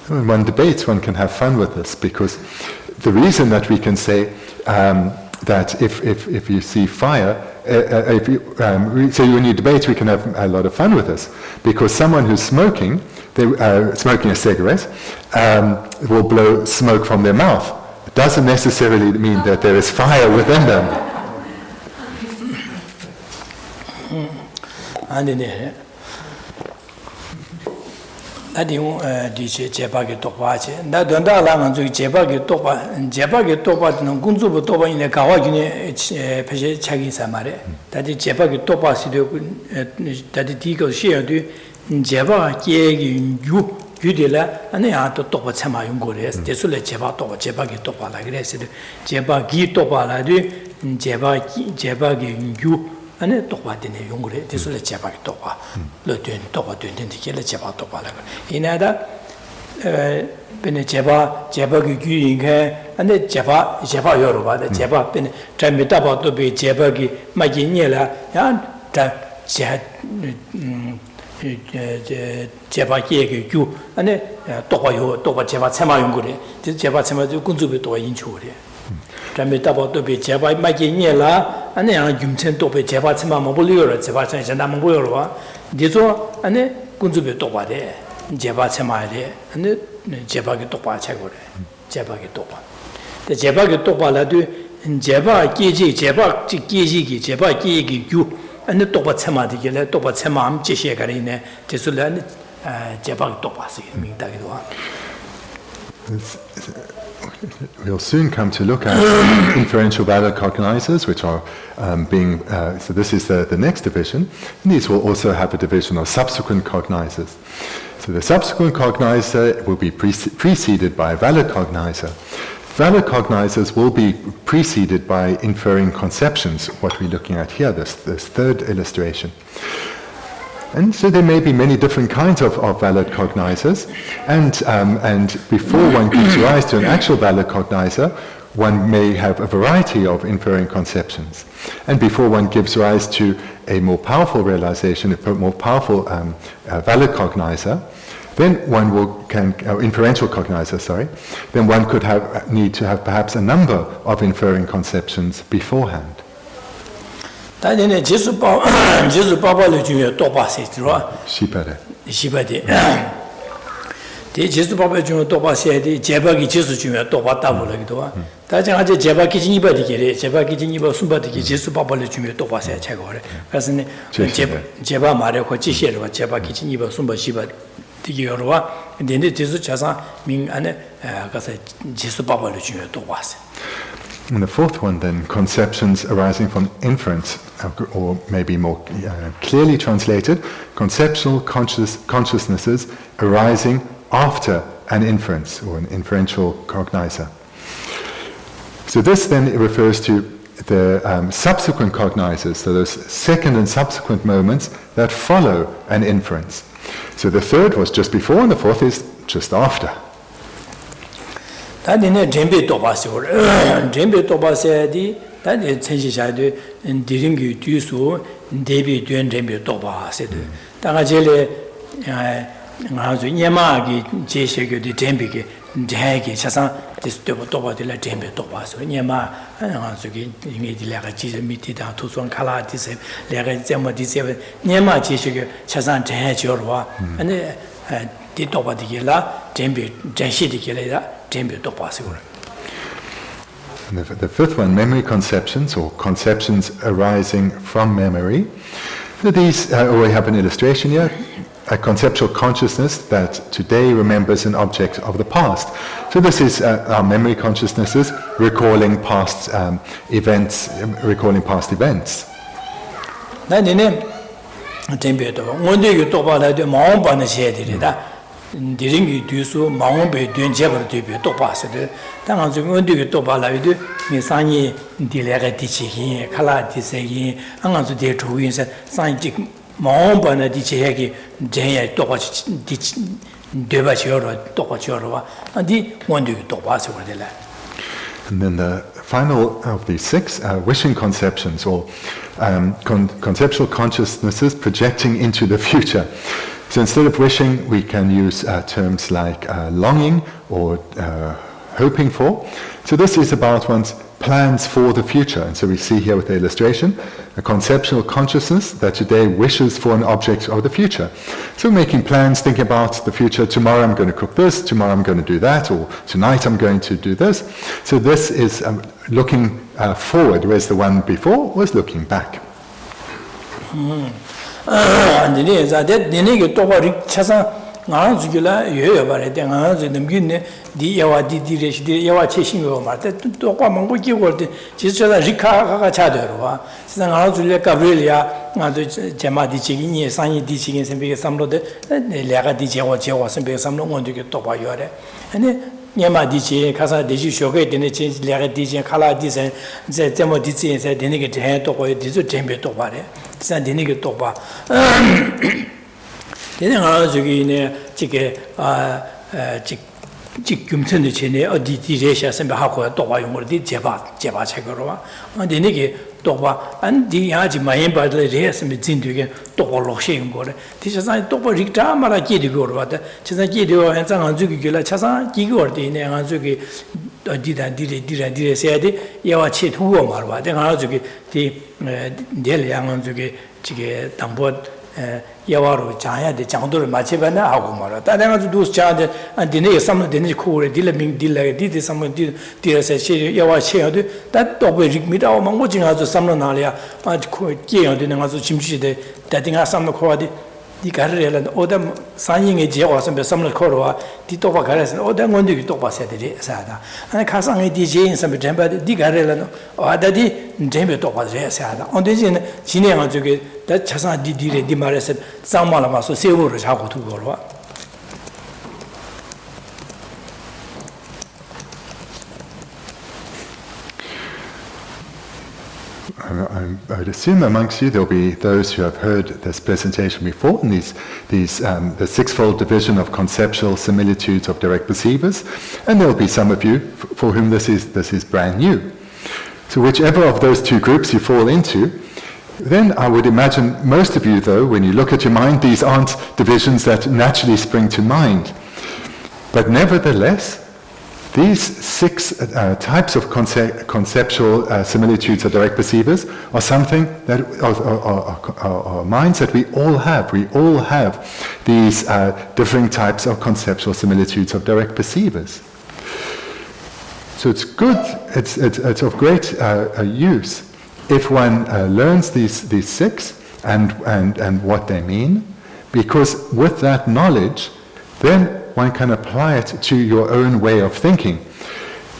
When one debates, one can have fun with this, because the reason that we can say that if you see fire, so when you debate, we can have a lot of fun with this, because someone who's smoking, smoking a cigarette, will blow smoke from their mouth. It doesn't necessarily mean that there is fire within them. Yudila, and they are to top at Sama Yungores, the Sule Jebato, Jebagi Topa, like this, Jebagi Topa, Jebagi Yu, and a Topa in the Yungre, the Sule Jebagi Topa, Lutin Topa to indicate Jebatopa. In other, Jeba, Jebagi Yu, and the Jeba Yoruba, the Jeba, Tramitaba to be Jebagi, Maginela, and 제바 얘기 주 안에 또가 제바 참아 연구래 제바 참아 군주비 또 인초래 그다음에 또 제바 마기니라 안에 김천 또 제바 참아 뭐 볼려라 제바 참아 나 보여라 디조 안에 군주비 또 봐대 제바 참아래 안에 제바기 또 봐 채고래 제바기 또 봐. 제바기 또 봐라도 제바 계지 제바 계지기 제바 계기 주 and the Topa Samadhi, Topa Samam, Cheshekarine, Tesulan, Jabak Topas, We'll soon come to look at inferential valid cognizers, which are being, so this is the next division, and these will also have a division of subsequent cognizers. So the subsequent cognizer will be preceded by a valid cognizer. Valid cognizers will be preceded by inferring conceptions, what we're looking at here, this third illustration. And so there may be many different kinds of valid cognizers, and before one gives rise to an actual valid cognizer, one may have a variety of inferring conceptions. And before one gives rise to a more powerful realization, a more powerful valid cognizer, then one inferential cognizer, then one could need to have perhaps a number of inferring conceptions beforehand. And the fourth one then, conceptions arising from inference, or maybe more clearly translated, conceptual consciousnesses arising after an inference, or an inferential cognizer. So this then refers to the subsequent cognizers, so those second and subsequent moments that follow an inference. So the third was just before, and the fourth is just after. 다니네 젬베 도바시오 젬베 도바세디 다니 천시샤도 디링기 뒤수 데비 된 젬베 도바세도 다가젤레 아주 녀마기 제시게디 젬베게 제게 차상 디스토버 도바딜라 젬베 도바소 녀마 아주기 이미디라가 지제 미티다 투손 칼라디세 레가 제모디세 녀마 제시게 차상 제저와 아니 디도바디게라 젬베 제시디게라 And the fifth one, memory conceptions, or conceptions arising from memory. So these, we have an illustration here, a conceptual consciousness that today remembers an object of the past. So this is our memory consciousnesses recalling past events, recalling past events. 디링기 뒤수 마음배 된제버 되비 똑바스데 당한 좀 언디게 똑바라이도 미상이 디레가 디치기 칼라디세기 안간도 데 조인서 산지 마음반의 디치에게 제야 똑바치 디치 되바시어로 똑바치어로와 디 원디게 똑바스 그러들라. And then the final of these six, wishing conceptions, or conceptual consciousnesses projecting into the future. So instead of wishing, we can use terms like longing or hoping for. So this is about one's plans for the future. And so we see here with the illustration, a conceptual consciousness that today wishes for an object of the future. So making plans, thinking about the future, tomorrow I'm going to cook this, tomorrow I'm going to do that, or tonight I'm going to do this. So this is looking forward, whereas the one before was looking back. 안디네 자데 니네게 또바리 차상 나주길라 여여바레데 나주 넘기네 디야와 디디레시디 야와 체신고 말때 또과 망고 끼고때 지서다 리카가 차더와 세상 나주래 가브리아 나주 제마디 지기니 상이 디지긴 선배게 삼로데 내가 디제와 제와 선배게 삼로 원되게 또바 요래 아니 녀마디지 가사 디지 쇼게 되네 진 내가 디지 칼라 디세 제 제모 디지에서 되네게 대 또고 디주 잼베 또바래 진짜 되네게 또바 되는 거 저기네 지게 지금천의 전에 어디 디레샤 선배하고 또바 용어로 디 제바 책으로 와 되네게 또바 안디 하지 마임바들 레스미 진되게 또바 로셰인 거래 디셔상 또바 릭다 마라 기디고 와다 진짜 기디고 한상 주기길라 차상 기고 어디네 한 주기 어디다 디레 세야디 야와 치투고 말와 내가 저기 디 내일 양은 저기 지게 당보 야와로 자야데 장도를 맞춰봐나 하고 말아. 다른 두스 자데 안디네 삼는 데네 코레 딜레밍 딜레 디디 삼는 디레세 시 야와 셔도 다 또베 릭미다 망고 진아서 삼는 날이야. 아 코게요 되는 가서 짐시데 다딩아 삼는 코와디 디 가르레라 오다 산잉에 제와서 몇 삼는 코로와 디 또바 가르서 오다 원디기 또바 세들이 사다. 아니 가상에 디제인 삼베 템바 디 가르레라 아다디 템베 또바 제사다. 언데지는 진행한 저게 다 차상 디디레 디마레서 쌍마라 마서 세우를 자고 두고로 와. I would assume amongst you there'll be those who have heard this presentation before, and the sixfold division of conceptual similitudes of direct perceivers, and there'll be some of you for whom this is brand new. So whichever of those two groups you fall into, then I would imagine most of you, though, when you look at your mind, these aren't divisions that naturally spring to mind. But nevertheless, these six types of conceptual similitudes of direct perceivers are something that are minds that we all have. We all have these differing types of conceptual similitudes of direct perceivers. So it's good, it's of great use if one learns these six and what they mean, because with that knowledge, then one can apply it to your own way of thinking,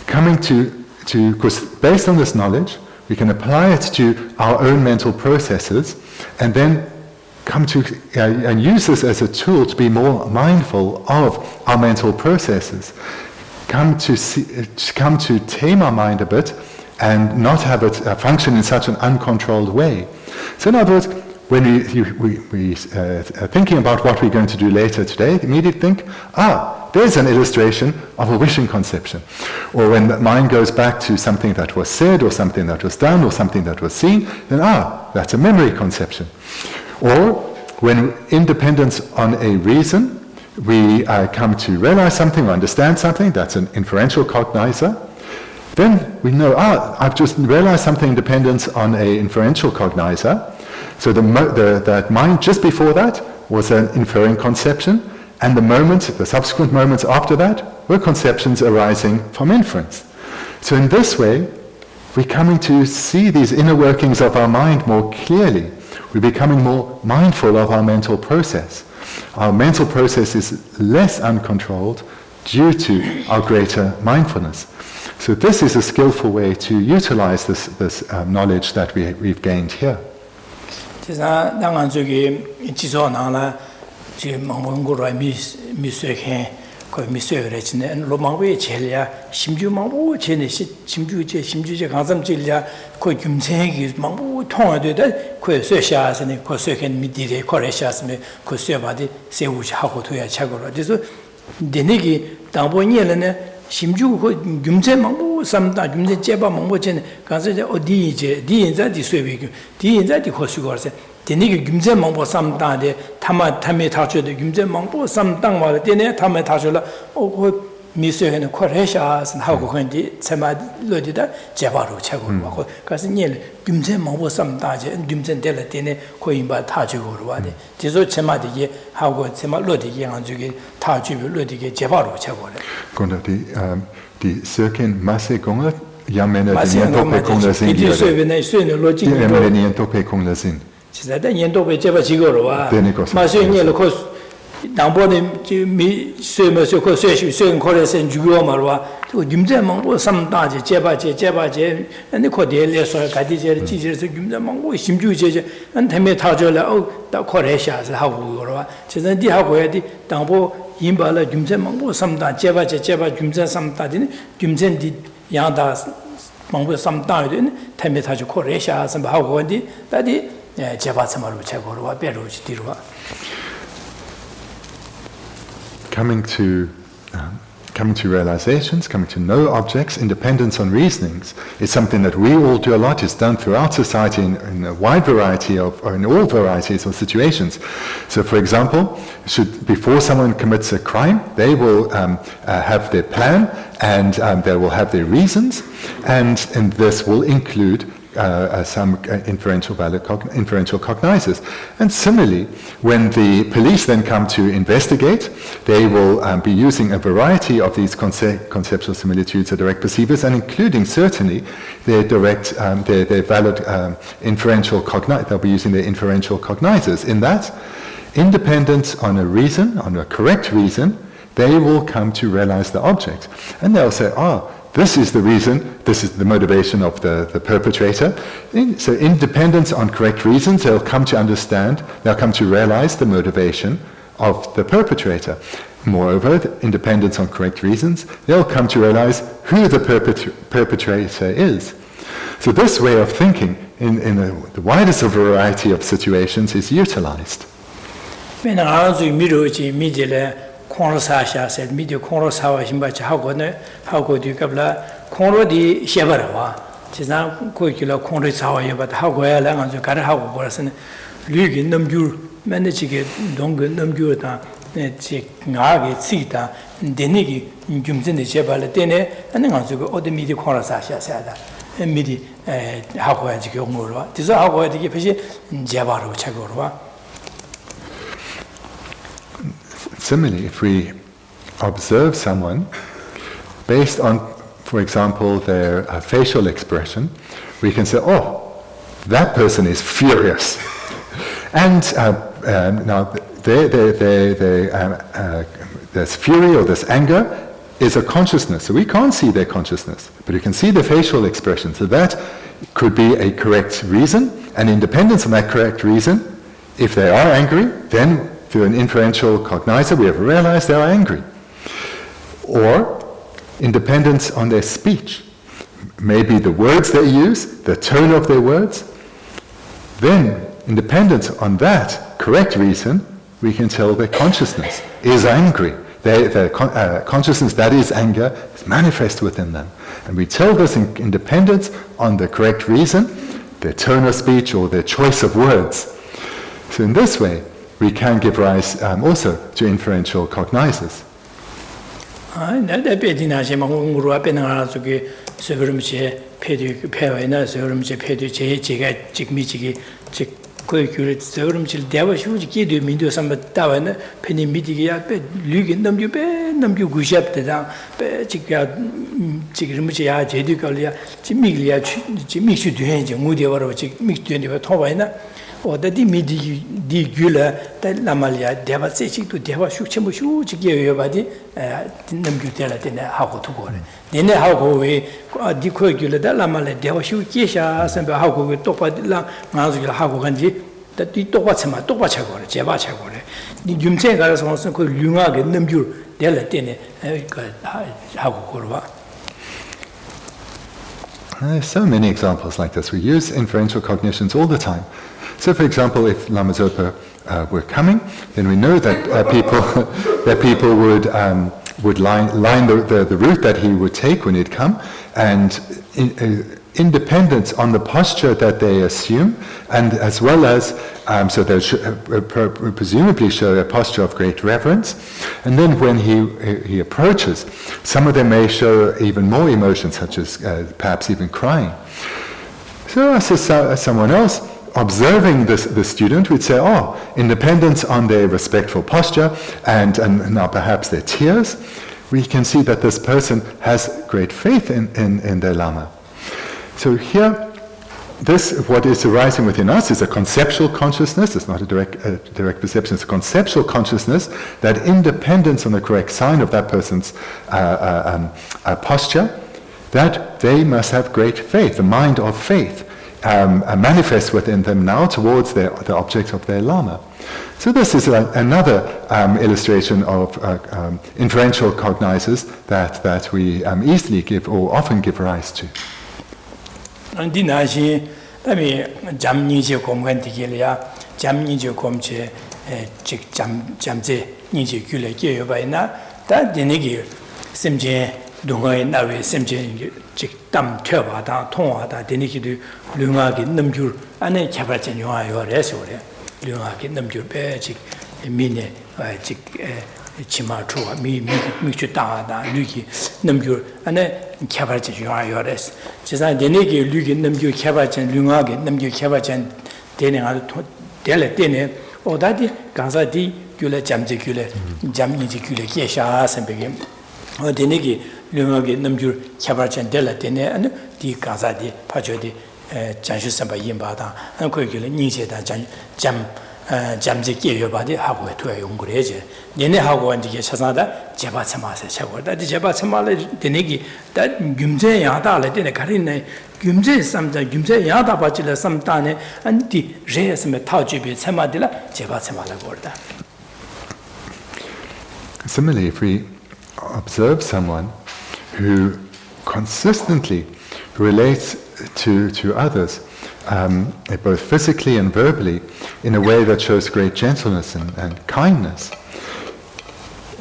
coming to because based on this knowledge, we can apply it to our own mental processes, and then come to and use this as a tool to be more mindful of our mental processes. Come to tame our mind a bit, and not have it function in such an uncontrolled way. So in other words, when we are thinking about what we're going to do later today, immediately think, there's an illustration of a wishing conception. Or when the mind goes back to something that was said, or something that was done, or something that was seen, then that's a memory conception. Or when in dependence on a reason, we come to realize something or understand something, that's an inferential cognizer. Then we know, I've just realized something in dependence on an inferential cognizer. So that mind just before that was an inferring conception, and the subsequent moments after that were conceptions arising from inference. So in this way, we're coming to see these inner workings of our mind more clearly. We're becoming more mindful of our mental process. Our mental process is less uncontrolled due to our greater mindfulness. So this is a skillful way to utilize this knowledge that we've gained here. 심주 그 김제 망고 삼다 김제 제바 망고chen 가서 어디제 디인자디 쇠비 디인자디 코수거세 데니게 김제 망고 삼다데 타메 타쳐도 김제 망고 삼당 말 데네 타메 타쳐라 그 미세는 코레샤스 하고 근데 세마로디다 제바로 차고 하고 가서 닐 김제 망고 삼다제 김제 될 때네 코인바 타주고로 와데 지소 제마디게 하고 세마로디게 한주게 타주로디게 제바로 차고래 Quando die cirken masse gonga yamena niente con la sin. Die Yamena niente con la sin. Ci da niente per jeba jigoro wa. Ma se niente ko 당보는 미 쇠면서 그 쇠시 쇠는 거래선 주요 말와 그 김제망 뭐 삼다제 제바제 근데 거대에서 가디제 지지에서 김제망 뭐 심주제제 한 담에 타절라 다 거래샤서 하고 그러와 제전디 하고 해야지 당보 임발라 김제망 뭐 삼다 제바제 김제 삼다디는 김젠디 양다 망보 삼다는 담에 타주 거래샤서 하고 한디 다디 제바서 말로 제거로와 배로지 뒤로와 Coming to realizations, coming to know objects, independence on reasonings is something that we all do a lot. It's done throughout society in a wide variety or in all varieties of situations. So, for example, before someone commits a crime, they will have their plan and they will have their reasons, and this will include some inferential cognizers. And similarly, when the police then come to investigate, they will be using a variety of these conceptual similitudes or direct perceivers, and including certainly their valid inferential cognizers. They'll be using their inferential cognizers. In that, independent on a reason, on a correct reason, they will come to realize the object. And they'll say, this is the reason, this is the motivation of the perpetrator. So in dependence on correct reasons, they'll come to understand, they'll come to realize the motivation of the perpetrator. Moreover, in dependence on correct reasons, they'll come to realize who the perpetrator is. So this way of thinking, in the widest variety of situations, is utilized. 콩로사샤 세 미디어 콩로사와 힘바치 하고 뒤갑라 콩로디 셰바라와 지난 고기라 콩로사와 예바다 하고야 라가서 가르 하고 버스는 류기 넘주 맨내지게 동그 넘주다 지 나게 치다 데니기 김전에 셰발에 데네 아니 가지고 어디 미디 콩로사샤샤다 미디 하고야 지게 옹로와 디서 하고야 되게 표시 제바로 차고로와 Similarly, if we observe someone based on, for example, their facial expression, we can say, that person is furious. And now there's fury or there's anger is a consciousness. So we can't see their consciousness, but you can see the facial expression. So that could be a correct reason, and in dependence on that correct reason, if they are angry, then through an inferential cognizer we have realized they are angry. Or in dependence on their speech, maybe the words they use, the tone of their words, then in dependence on that correct reason, we can tell their consciousness is angry. Their consciousness that is anger is manifest within them. And we tell this in dependence on the correct reason, their tone of speech or their choice of words. So in this way, we can give rise also to inferential cognizers. or the di gula, the lamalia, deva sechik to deva shukshamushu, your body, Namgutella, then how to go. Then how we decogula, the lamala, deva shukisha, and how we topa la Mazula Hagoganji, that the Topachama, Topachagore, Javachagore. The Jumsenga also called Lunga and Nambu, Della Tene, Hagokurva. There's so many examples like this. We use inferential cognitions all the time. So, for example, if Lama Zopa were coming, then we know that people would line the route that he would take when he'd come, and in dependence on the posture that they assume, and as well as so they presumably show a posture of great reverence, and then when he approaches, some of them may show even more emotion, such as perhaps even crying. So as someone else observing the student would say, oh, in dependence on their respectful posture and now perhaps their tears, we can see that this person has great faith in their Lama. So here, what is arising within us is a conceptual consciousness. It's not a direct perception. It's a conceptual consciousness that, in dependence on the correct sign of that person's posture, that they must have great faith, the mind of faith, manifest within them now towards the object of their Lama. So this is another illustration of inferential cognizers that we easily give or often give rise to. Dinashi, I mean, Jam Niji Comgantigia, Jam Niji Comche, Jamze, Niji Gule, Giobaina, that Dinigi, Simje, Dunga, Navi, Simje, Tam Turbata, Tonga, Diniki, Lunga, Namjur, and then Cabatin, you are your resort, Lunga, Namjur, Pechik, Mine, Chimatrua, Michutada, Luki, Namjur, and then Cabatin, you are your rest. Just like Denegi, Luki, Namju, Cabatin, Lunga, Namju, Cabatin, Dele, Dene, or that Gazadi, Gula, Jamzicule, Jamnizicule, Gesha, and begin. Or Denegi, Lunga, Namju, Cabatin, Dela, Dene, and the Gazadi, Pajodi, Janshu Samba Yimbada, and Quigula, Nizeta, Jam. Jamzi your body, how to a young graduate. Then how go and get Shazada, Jabatsamasa, Shawa, that is Jabatsamala, Denegi, that Gumze Yada, Latine Karine, Gumze, sometimes Gumze Yada Bachila, sometime, and the Res Metajibi, Samadilla, Jabatsamala Gorda. Similarly, if we observe someone who consistently relates to others, both physically and verbally, in a way that shows great gentleness and kindness.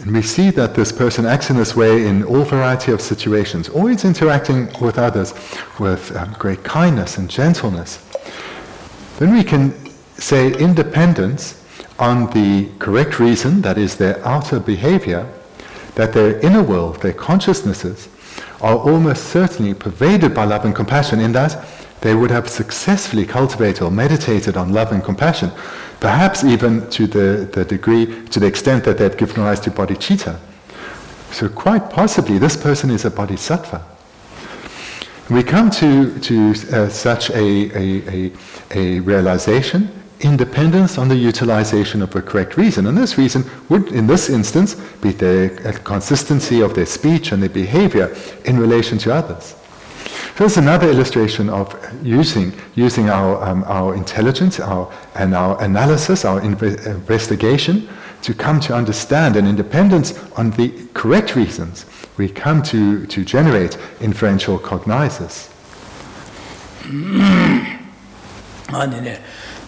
And we see that this person acts in this way in all variety of situations, always interacting with others with great kindness and gentleness. Then we can say, in dependence on the correct reason, that is their outer behavior, that their inner world, their consciousnesses, are almost certainly pervaded by love and compassion, in that they would have successfully cultivated or meditated on love and compassion, perhaps even to the extent that they've given rise to bodhicitta. So quite possibly this person is a bodhisattva. We come to such a realization independence on the utilization of the correct reason. And this reason would, in this instance, be the consistency of their speech and their behavior in relation to others. So it's another illustration of using our intelligence, our analysis, our investigation to come to understand an independence on the correct reasons. We come to generate inferential cognizers.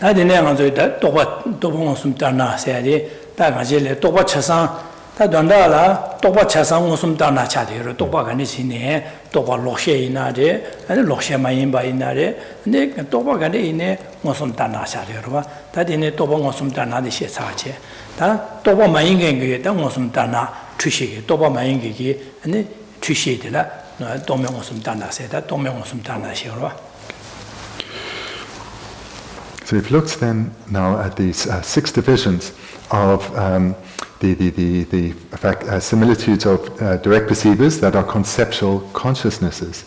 나디네 가서 도바 무슨 따나 세야지 다가질래 도바 차상 다던다라 도바 차상 무슨 따나 차대로 도바 간이 지네 도바 로셰이나데 아니 로셰마인바이나데 근데 도바 간이 이네 무슨 따나 차대로 봐 다디네 도바 무슨 따나데 시사체 다 도바 마인게 다 무슨 따나 추시게 도바 마인게 아니 추시들라 도명 무슨 따나 세다 도명 무슨 따나 시로 So we've looked then now at these 6 divisions of the similitudes of direct perceivers that are conceptual consciousnesses.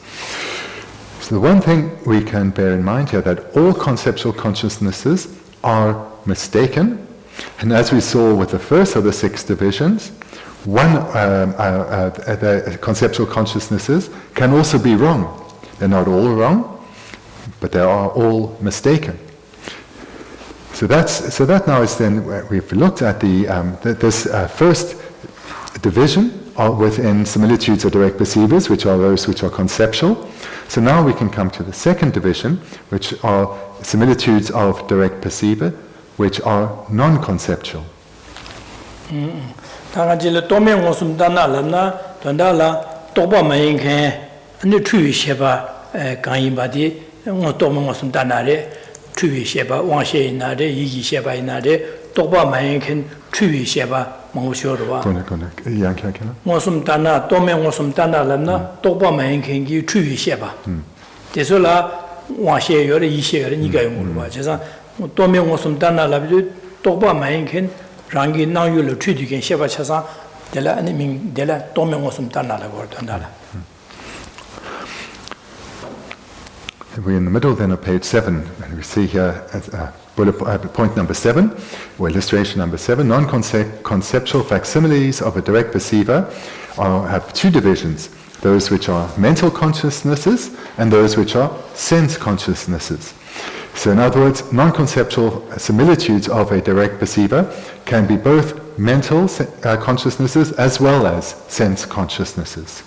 So the one thing we can bear in mind here that all conceptual consciousnesses are mistaken, and as we saw with the first of the 6 divisions, the conceptual consciousnesses can also be wrong. They're not all wrong, but they are all mistaken. So that now is then we've looked at this first division within similitudes of direct perceivers, which are those which are conceptual. So now we can come to the second division, which are similitudes of direct perceiver, which are non-conceptual. Chui sheba, wang she inade, yi sheba inade, toba mayankin, chui sheba, mangshorwa. Mosum tana, tome mosum tana lamna, toba mayankin, chui sheba. Tesola, wang she yore, yi she yore, niga yungurwa. Jesa, tome mosum tana labdu, toba mayankin, rangi nang yule, chui duken sheba chasa, dela, animing, dela, tome mosum tana la gordandala. We're in the middle then of page 7, and we see here point number 7, or illustration number 7, non-conceptual facsimiles of a direct perceiver have 2 divisions, those which are mental consciousnesses and those which are sense consciousnesses. So in other words, non-conceptual similitudes of a direct perceiver can be both mental consciousnesses as well as sense consciousnesses.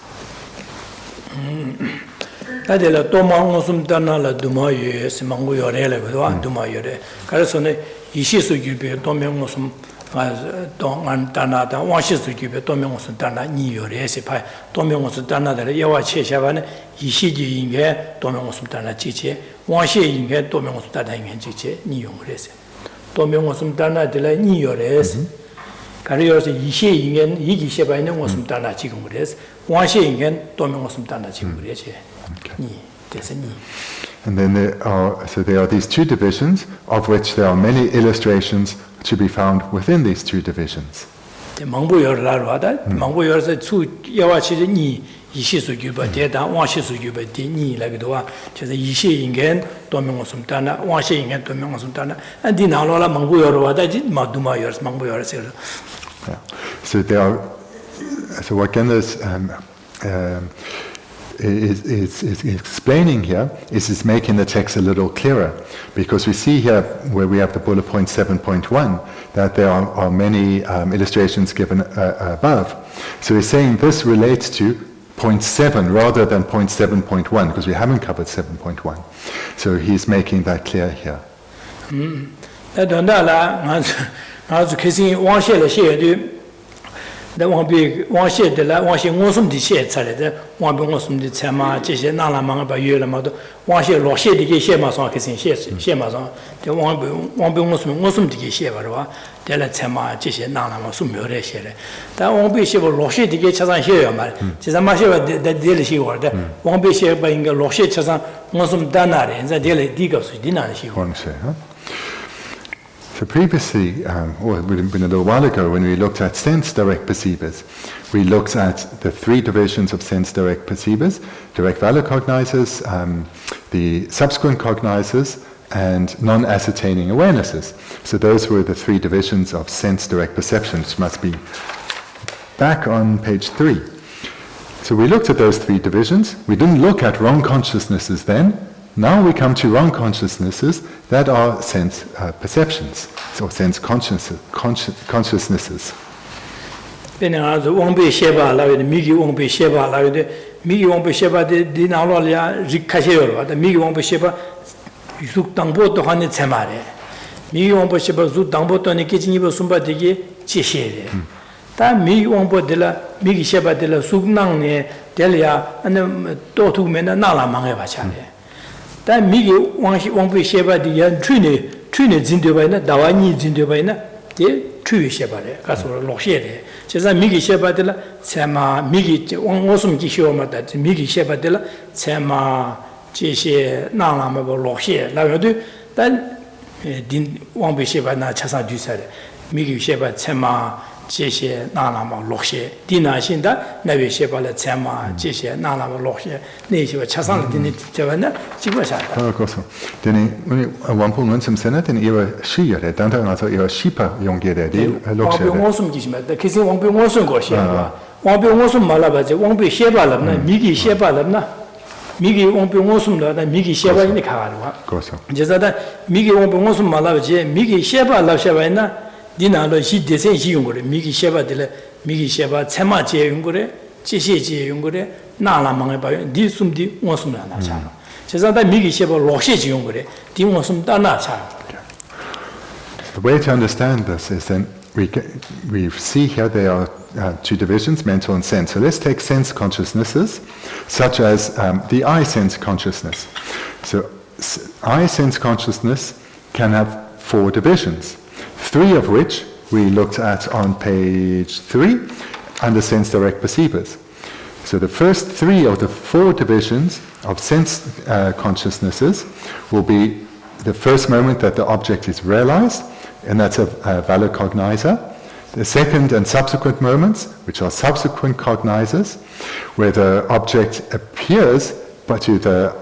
다들 도망musum 단나라 두마예 시망고 요래래 그도 두마요래 그래서는 이시수 규비 도명musum 동안 단나다 와시수 규비 도명musum 단나 니요래시 파 도명musum 단나들 예와 체샤바는 이시지 인게 도명musum 단나 지체 와시 인게 도명musum 단나 인게 지체 니용그래서 도명musum 단나들 니요래스 그래서 이시 인게 이기셔바는 musum 단나 지금 그래서 와시 인게 도명musum 단나 지금 그래서 And then there are these 2 divisions, of which there are many illustrations to be found within these 2 divisions. So again, there's is explaining here is making the text a little clearer, because we see here where we have the bullet point 7.1 that there are many illustrations given above. So he's saying this relates to point 7 rather than point 7.1, because we haven't covered 7.1. So he's making that clear here. The one be one shed the one she wants some shed salad, one be wants some the Tama, Geshe Nala Manga by Yula Mother, one she lost shed the Geshe Mason, kissing Shemazon, the one be wants some to Geshe Varua, the La Tama, Geshe Nala Masum Yoreshe. That won't be she will lost shed the Geshe here, man. She's a masher that daily she ordered, won't be shared by a lost shed Chazan, wants some Danari, and the daily digos dinner she won't say, huh? So previously, it's been a little while ago, when we looked at sense direct perceivers, we looked at the 3 divisions of sense direct perceivers, direct valor cognizers, the subsequent cognizers, and non-ascertaining awarenesses. So those were the three divisions of sense direct perception, which must be back on page 3. So we looked at those three divisions. We didn't look at wrong consciousnesses then. Now we come to wrong consciousnesses that are sense perceptions, or sense consciousnesses. 다 미용보들라 미기 셰바들라 숙낭네 델야 안에 또 두면은 나라 망해 봐차네 다 미기 왕부 셰바디야 트네 진되바이나 다와니 진되바이나 데 트위 셰바래 가서 록셰데 제가 미기 셰바들라 세마 미기 왕오숨 기쇼마다 미기 셰바들라 세마 제시 나라마 록셰 라요도 단 왕부 셰바나 차사 주사래 미기 셰바 세마 Geshe Nalama Lokshe, Dina Shinda, Navi Shepala Tsema, Geshe Nalama Lokshe, Neshiva Chasana Dini Javana, Chibashata. Oh, cosa. Deni, Wampung Unsum Senate in Ewa Shia, Danta also Ewa Shipa Yongere, Lokshe. Wampi Wonsum Gishma, the kissing Wampi Wonsum Goshe, Wampi Wonsum Malabaze, Wampi Shebalabna, Migi Shebalabna, Migi Wampi Wonsum, Migi Sheba in the Karwa. Cosa. Jazada, Migi Wampi Wonsum Malabaze, Migi Sheba Lashavana. 디나로 시 대세 시용거래 미기 셰바들 미기 셰바 체마 제용거래 지시 제용거래 나라망에 봐요 디 숨디 원숨나 나차 제자다 미기 셰바 록시 제용거래 디 원숨 따나차. The way to understand this is then we see here there are two divisions, mental and sense. So let's take sense consciousnesses, such as the eye sense consciousness. So eye sense consciousness can have 4 divisions. 3 of which we looked at on page 3 under sense direct perceivers. So the first 3 of the 4 divisions of sense consciousnesses will be the first moment that the object is realized, and that's a valid cognizer. The second and subsequent moments, which are subsequent cognizers, where the object appears but to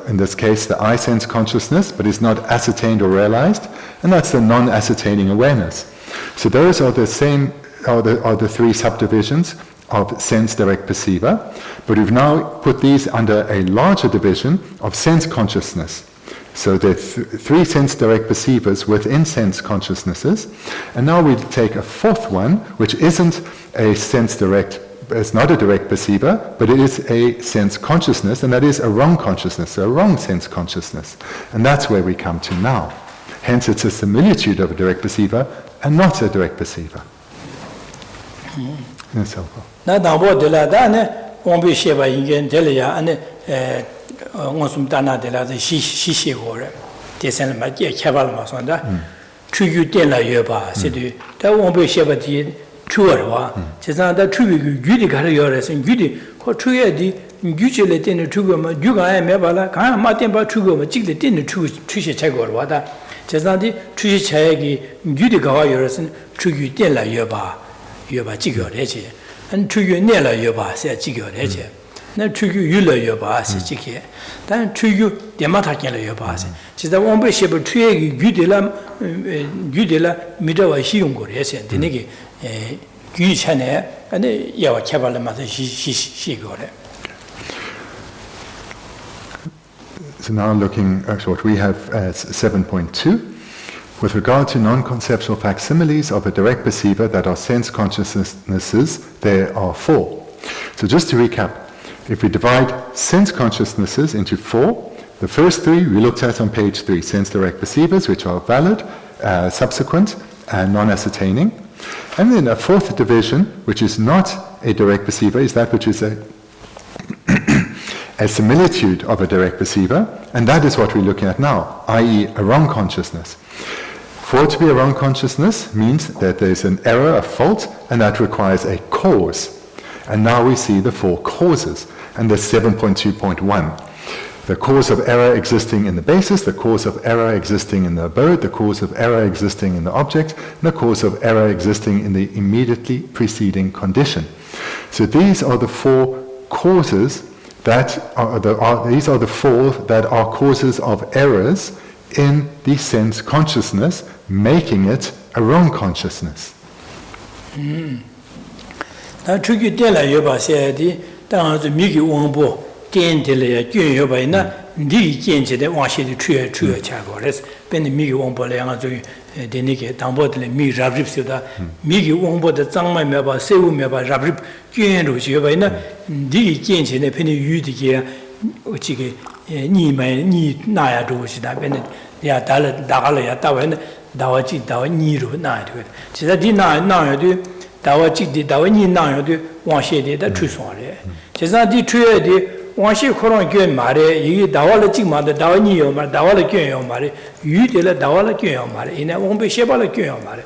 in this case, the eye sense consciousness, but is not ascertained or realized, and that's the non-ascertaining awareness. So those are the same, are the 3 subdivisions of sense direct perceiver, but we've now put these under a larger division of sense consciousness. So there are 3 sense direct perceivers within sense consciousnesses, and now we take a 4th one, which isn't a sense direct. It's not a direct perceiver, but it is a sense consciousness, and that is a wrong consciousness, a wrong sense consciousness. And that's where we come to now. Hence it's a similitude of a direct perceiver and not a direct perceiver. That's helpful. 추어와 제자다 추비 유디 가려여서 유디 거 추여디 유질에 되는 추고면 유가에 매발라 가 마템바 추고면 찍대 되는 추시 제거로 와다 제자디 추시 차액이 유디 가와여서 추유 된라 여봐 찍어래지 한 추유 내라 여봐 세 찍어래지 나 추유 유려 여봐 세 찍게 단 추유 대마타견라 여봐 제자 원배 셰버 추액이 유디라 미더와 시용 거래서 되게 So now looking at what we have as 7.2, with regard to non-conceptual facsimiles of a direct perceiver that are sense consciousnesses, there are 4. So just to recap, if we divide sense consciousnesses into 4, the first 3 we looked at on page 3, sense direct perceivers, which are valid, subsequent, and non-ascertaining. And then a 4th division, which is not a direct perceiver, is that which is a similitude of a direct perceiver, and that is what we're looking at now, i.e. a wrong consciousness. For it to be a wrong consciousness means that there's an error, a fault, and that requires a cause. And now we see the 4 causes, and there's 7.2.1. The cause of error existing in the basis, the cause of error existing in the abode, the cause of error existing in the object, and the cause of error existing in the immediately preceding condition. So these are the 4 causes these are the 4 that are causes of errors in the sense consciousness, making it a wrong consciousness. Denike tambo de mi rabrip suda mi gi wongbo de zangmai me ba seu me ba rabrip gyuen ru ji ba ina di jian qian de pen de yu de ge o ji ge ni mai ni na ya zhu ji da ben ya da le ya da wen da wa ji da wa ni ru na de ji da di na ya de da wa ji de da wa ni na ya de wang xie de da chu song le ji sa di chu ye de 往西可能捐马的，有大瓦了金马的，大瓦你要嘛，大瓦了捐要嘛的，有的了大瓦了捐要嘛的，现在我们被写把了捐要嘛的。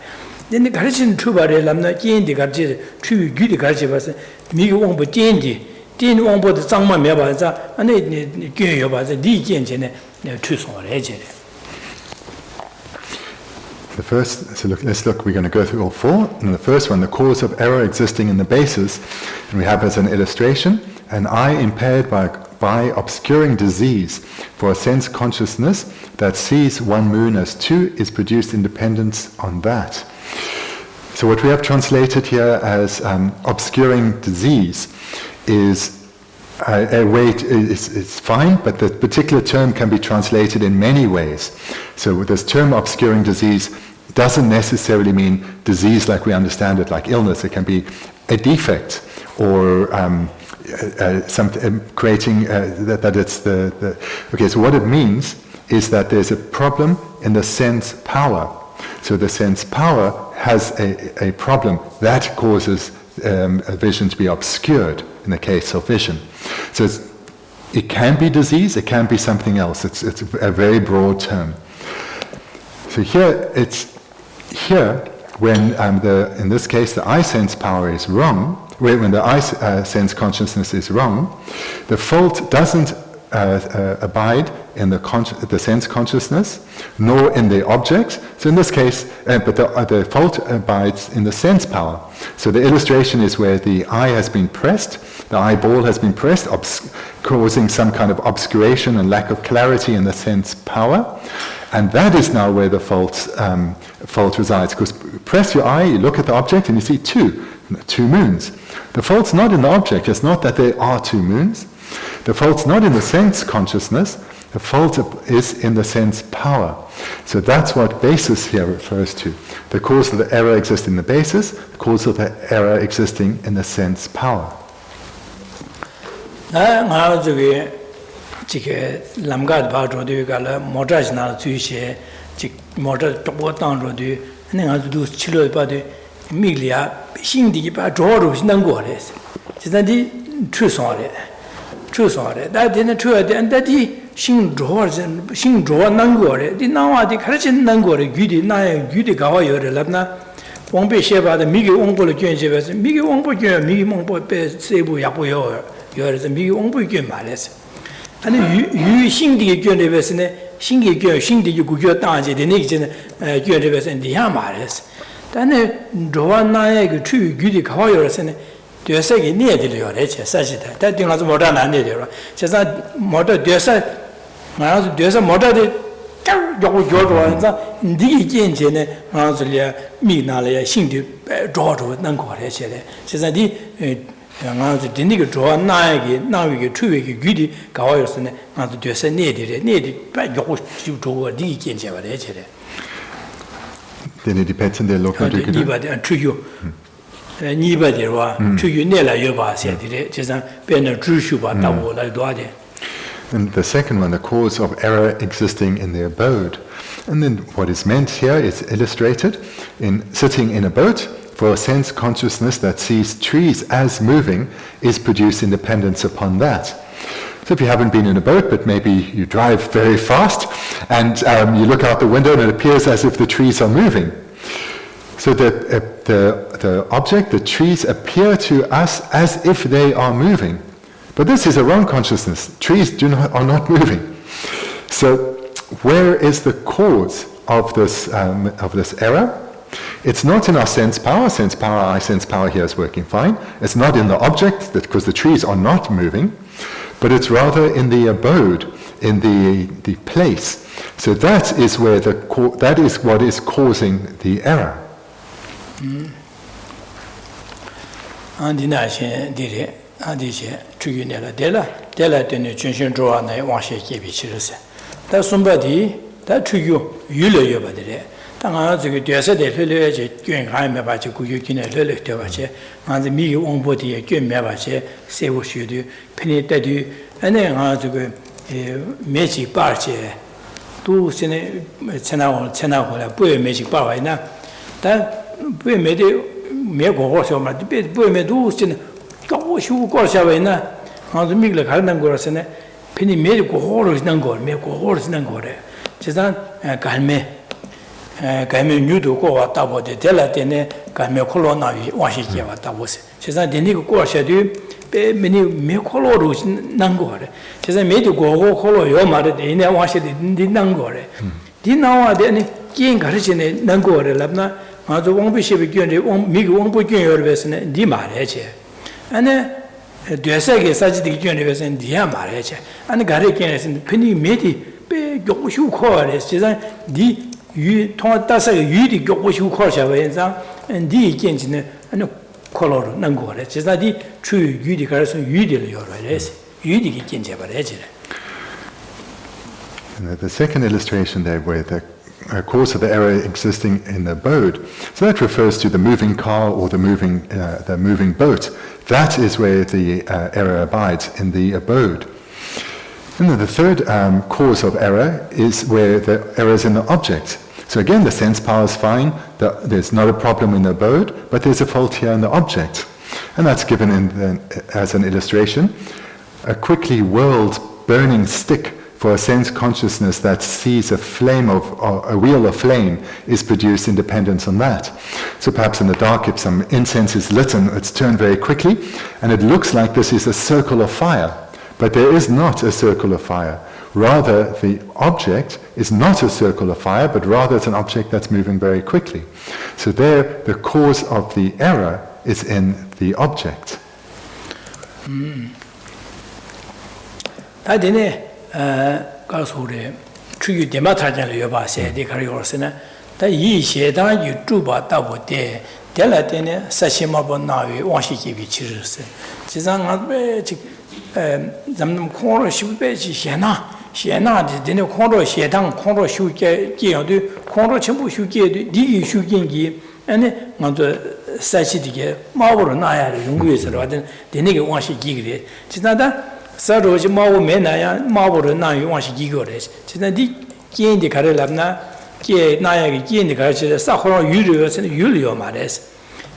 人家开始出版的，咱们建的开始，出有的开始吧是，每个我们建的，建我们的账目没办法，那捐要吧是理建起来，出上来起来。 The first, so let's look, we're going to go through all four. And the first one, the cause of error existing in the basis, and we have as an illustration, an eye impaired by obscuring disease for a sense consciousness that sees one moon as two is produced in dependence on that. So what we have translated here as obscuring disease is a way it's fine, but the particular term can be translated in many ways. So this term obscuring disease doesn't necessarily mean disease like we understand it, like illness. It can be a defect or creating that it's the. Okay, so what it means is that there's a problem in the sense power. So the sense power has a problem that causes a vision to be obscured in the case of vision. So it can be disease, it can be something else. It's a very broad term. So here when in this case the eye sense power is wrong, when the eye sense consciousness is wrong, the fault doesn't abide in the sense consciousness, nor in the objects. So in this case, but the fault abides in the sense power. So the illustration is where the eye has been pressed, the eyeball has been pressed, causing some kind of obscuration and lack of clarity in the sense power. And that is now where the fault resides. Because press your eye, you look at the object and you see two moons. The fault's not in the object, it's not that there are two moons. The fault's not in the sense consciousness, the fault is in the sense power. So that's what basis here refers to. The cause of the error exists in the basis, the cause of the error existing in the sense power. that didn't true and that he sing drawers and sing draw nangore the now the Christian nangore gudi na gudi gawa yore labna won't be sheba the migi ongo genjebes migi ongo migi mongo be sebu yapo yore the migi ongo males and you sing the genebesne singi gyo sing the gugyo daje the next genebes and the yamales then draw na true gudi gawa yore 되세게 내들이요. 레체 사실다. 대딩아서 뭐다 난데요. 제가 뭐다 되서 말아서 되서 뭐다데 요거 요도한자 니见前呢 말아서려 미나려 신디 조조能过来些的。现在的말아서 딘디가 좋아 나에게 나에게 추위게 귀디 가와였으네. 말아서 되서 내들이 요거 조고 니 见前 말해 제 Then it depends on the local degree. 니바데 추요. And the second one, the cause of error existing in the abode. And then what is meant here is illustrated in sitting in a boat for a sense consciousness that sees trees as moving is produced in dependence upon that. So if you haven't been in a boat, but maybe you drive very fast and you look out the window and it appears as if the trees are moving. So the object, the trees appear to us as if they are moving. But this is a wrong consciousness. Trees are not moving. So where is the cause of this error? It's not in our sense power. Sense power, eye sense power here is working fine. It's not in the object, because the trees are not moving. But it's rather in the abode, in the place. So that is where that is what is causing the error. Atisha, Truyunella, Della, Junction draw and I wash a keep each other. That's somebody that to you, you lay over there. Tanga to get the village, going high about you, you can a little to and the me own body, a good mebache, say what you do, penny that you, and then I to go magic barche, do Sena, boy magic bar now. That boy made it, me go horse or my bed, boy may do. Go shoe course away now. On the Migla Harnangor, and Penny made go horse nangor, make go horse nangore. Chizan, Galme, Game knew to go at Tabo de Delatene, Game Colonna, Washington, what that was. Chizan, the Nico course I do, many me colorus nangore. Chizan made to go color your mother in a Washington did nangore. Did now then King Garicine nangore, Labna, Mazo won't be shipping, Mig won't put your vessel, Dimare. And the second such the universe and the marriage, and the Garican and Penny Medi, go shoe chorus, the you taught us a yudi go shoe course and the against and color nangore. Is that the true yudi person yudi your race? Yudi against the second illustration there where the cause of the error existing in the abode. So that refers to the moving car or the moving boat. That is where the error abides, in the abode. And then the third cause of error is where the error is in the object. So again, the sense power is fine, there's not a problem in the abode, but there's a fault here in the object. And that's given as an illustration. A quickly whirled burning stick for a sense consciousness that sees a flame a wheel of flame is produced in dependence on that. So perhaps in the dark, if some incense is lit and it's turned very quickly, and it looks like this is a circle of fire, but there is not a circle of fire. Rather, the object is not a circle of fire, but rather it's an object that's moving very quickly. So there, the cause of the error is in the object. 가수래 추유 데마타잖아요. 여봐세 데카리오스나 다 이셰다 유튜브 따보데 델라테네 사시마본 나위 와시기비 치르스 지상한베 즉 잠놈 코로 시베지 셴나데 데네 코로 셰당 코로 슈게 기어도 코로 전부 슈게도 니기 슈긴기 아니 먼저 사시디게 마보로 나야를 연구해서 하든 데네게 와시기그래 지나다 사로지 마오 메나야 마보로 나요 와시기거래 지나디 기엔디 가르랍나 게 나야기 기엔디 가르치 사호로 유르여서 유르여 말했어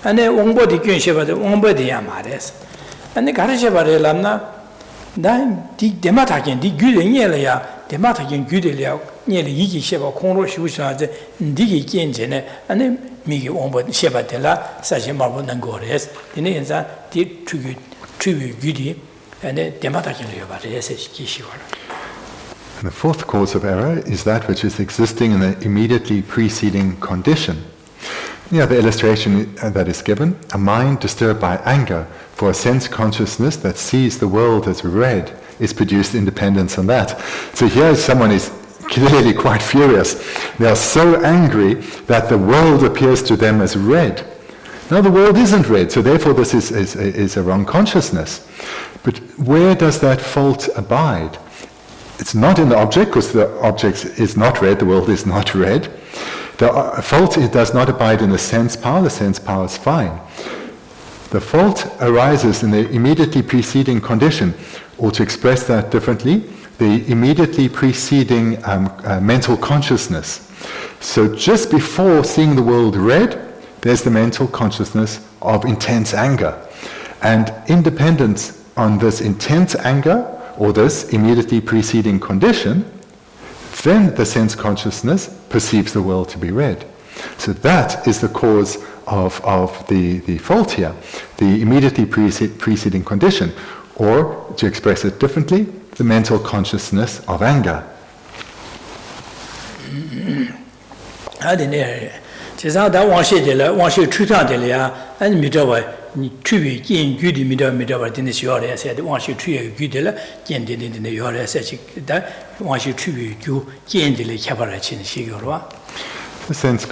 안에 옹보디 괜셔봐도 옹보디야 말했어 안에 가르쳐 버려랍나 나디 데마타겐 디 규르니엘야 데마타겐 규르려 니엘이 이기 셔봐 공로 쉬우셔야지 니기 기엔제네 안에 미기 옹보 셔봐텔라 사실 마보는 거래서 디네 인자 디 추규 규디 And the fourth cause of error is that which is existing in the immediately preceding condition. The other illustration that is given, a mind disturbed by anger for a sense consciousness that sees the world as red is produced in dependence on that. So here someone is clearly quite furious. They are so angry that the world appears to them as red. Now the world isn't red, so therefore this is a wrong consciousness. But where does that fault abide? It's not in the object, because the object is not red, the world is not red. The fault does not abide in the sense power is fine. The fault arises in the immediately preceding condition, or to express that differently, the immediately preceding mental consciousness. So just before seeing the world red, there's the mental consciousness of intense anger. And independence on this intense anger, or this immediately preceding condition, then the sense consciousness perceives the world to be red. So that is the cause of the fault here, the immediately preceding condition, or to express it differently, the mental consciousness of anger. 추위 긴 규디 미터 되는 시월에 세대 왕시 추위 규들라 견디는 요래 세치다 왕시 추위 규 견디를 해봐라 치는 시거로 The sense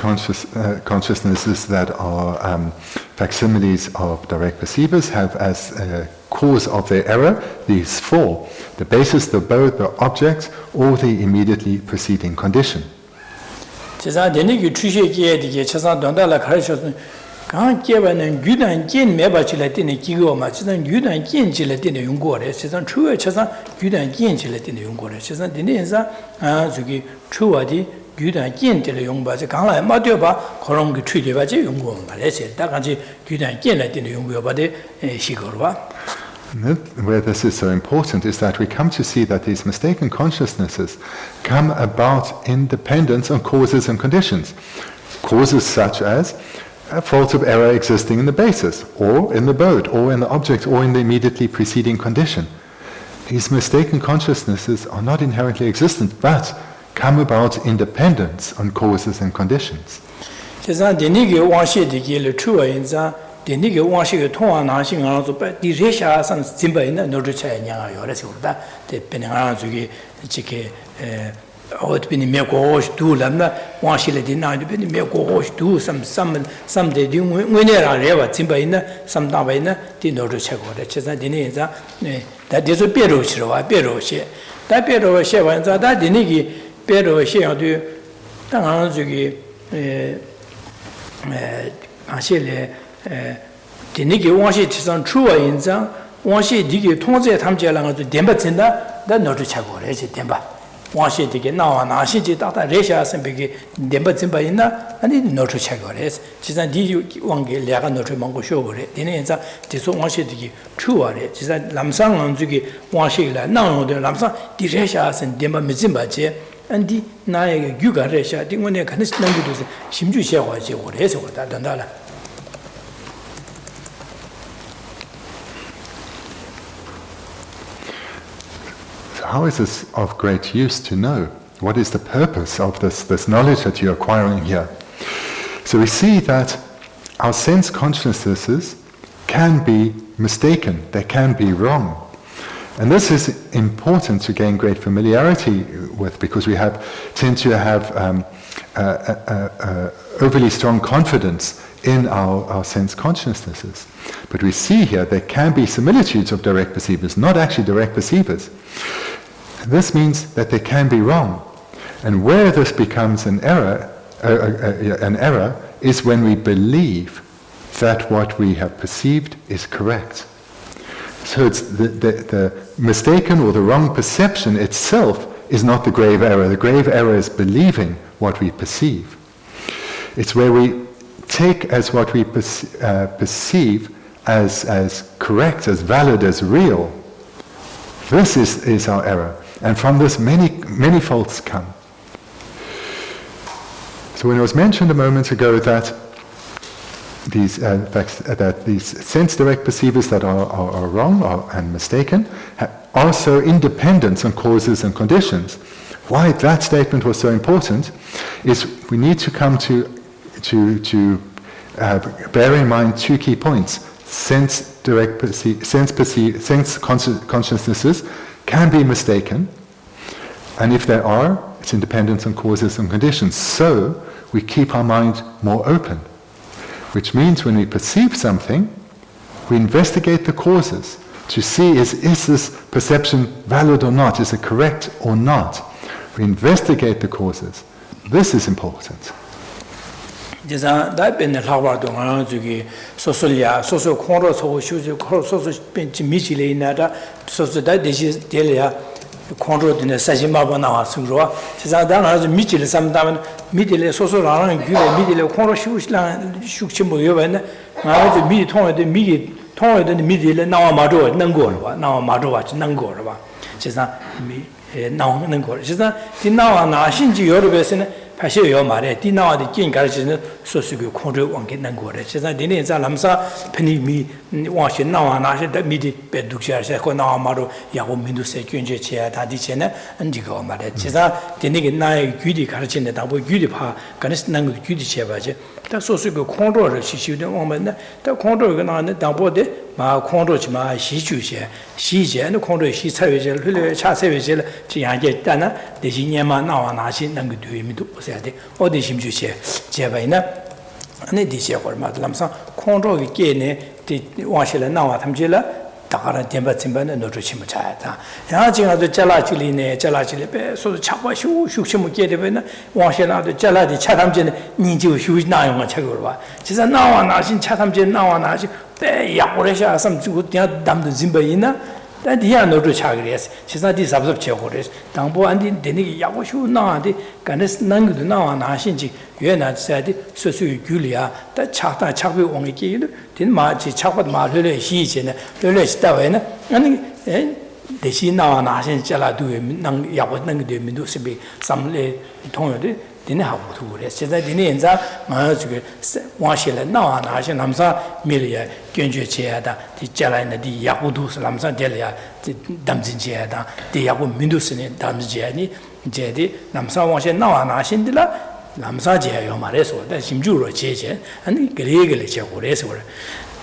consciousnesses that are facsimiles of direct perceivers have as a cause of their error these four: the basis, the abode, the object, or the immediately preceding condition. 제가 되는 추시기에 되게 최선 don달라 가르쳐서 강 깨바는 유단 긴 매바치를 때는 기고마 지난 유단 긴지를 때는 용고래 세상 추에 최선 유단 긴지를 때는 용고래 세상 되는서 저기 추와디 유단 긴지를 용바지 강라 맞대봐 그런 게 추리바지 용고 말해서 다 같이 유단 긴을 때는 용고바데 시거로와 Where this is so important is that we come to see that these mistaken consciousnesses come about in dependence on causes and conditions. Causes such as a fault of error existing in the basis, or in the abode, or in the object, or in the immediately preceding condition. These mistaken consciousnesses are not inherently existent, but come about in dependence on causes and conditions. 데니게 왕시의 통화나신 알아서 디레샤선 짐바이나 노르차냐가 요래서다 대변하는 저기 지게 어떻게 메고스 두람나 왕시를 디나드베니 메고스 두 삼데 딩외네라 레바 짐바이나 삼다바이나 디노르차고래 제가 디네자 다 디서 베로시로와 베로시 다 베로시 완자 다 디니기 베로시야도 당한 저기 아실레 데니게 왕시 지선 추와 인장 왕시 디게 통제 탐제랑 아주 덴바진다 나 너도 차고래 지 덴바 왕시 디게 나와 나시지 다다 레샤선 비게 덴바진바 있나 아니 너도 차고래 지산 디 왕게 레가 너도 먹고 쇼고래 데네 인자 디소 왕시 디게 추와래 지산 남상 안주기 왕시라 나오데 남상 디 레샤선 덴바 미진바지 안디 나에게 유가 레샤 딩원에 가는 남기도 심주시하고지 오래서 왔다 단다라 How is this of great use to know? What is the purpose of this knowledge that you're acquiring here? So we see that our sense consciousnesses can be mistaken, they can be wrong. And this is important to gain great familiarity with, because we tend to have overly strong confidence in our sense consciousnesses. But we see here there can be similitudes of direct perceivers, not actually direct perceivers. This means that they can be wrong. And where this becomes an error is when we believe that what we have perceived is correct. So it's the mistaken or the wrong perception itself is not the grave error. The grave error is believing what we perceive. It's where we take as what we perceive as correct, as valid, as real. This is our error. And from this many faults come. So when it was mentioned a moment ago that these sense direct perceivers that are wrong and mistaken are so independent on causes and conditions, why that statement was so important is we need to come to bear in mind two key points. Sense consciousnesses can be mistaken, and if they are, it's independent on causes and conditions. So we keep our mind more open, which means when we perceive something, we investigate the causes to see is this perception valid or not, is it correct or not. We investigate the causes. This is important. 제가 다변의 라와도 저기 소소리아 소소 콘로 소소 소소 벤치 미실에 있나다 소소다 대시 될이야 콘로드네 사진마바 나와서로 제가 당아서 미실에 삼다면 미들에 소소라는 규에 미들에 콘로 슈실랑 슈치 뭐여봤네 아주 미 통에도 미 통에도 미들에 나와 마도 능고로 봐 나와 마도 같이 능고로 봐 제가 미 나오는 거 제가 디나와 나신지 여러 배에서는 파시요 말에 디나와의 긴 가르치는 소수교 콘로 원겠는 거래. 제가 내내 자람사 페니미 와시 나와 나시 미디 베둑샤서 거 나와 마로 야고 민두세 균제 제야 다디체네 안디고 말에 제가 되게 나의 귀디 가르치는 다보 귀디 파 가르치는 거 귀디 제바지 다 소수가 컨트롤을 시시된 오면은 다 컨트롤가 나는 당보데 마 컨트롤지 마 시주些시제는 컨트롤 시차외제 흘려 차세외제 지양게 따나 대신에만 나와 나시 난 그 뒤에도 보셔야 돼 어디 심주些제바이나 아니 디시야 걸마도 남상 컨트롤이 깨네 와실에 나와 탐질라 다가라 템바침바는 노트 치무차다 야징아도 잘라질리네 잘라질레 소도 차고 슈슈무 깨데베나 와실라도 잘라디 차탐제네 니지우 슈나용아 차고 봐 진짜 나와 나신 차탐제 나와 나시 배 야고래샤 삼주고 ત્યાં 담도 짐바이나 다디야 노트 차그레스 진짜 디 잡잡 제고레스 당보 안디 데니 야고슈 나한테 간스 난도 나와 나신지原来在的说是距离啊，但차비往给的，点马去차고马了西呢，了到位呢，那些那些家啦都能要不能对民都是被上来同样的，点好糊涂的。现在点现在这个往下来那些他们说没了感觉起来的，的家来那的也糊涂是他们说的了呀，这当真起来的，的也不民都是呢，他们起来呢，这的他们说往下那些的了。남사제요 말해서 다 심주로 제제 아니 그래그래 제고래서 그래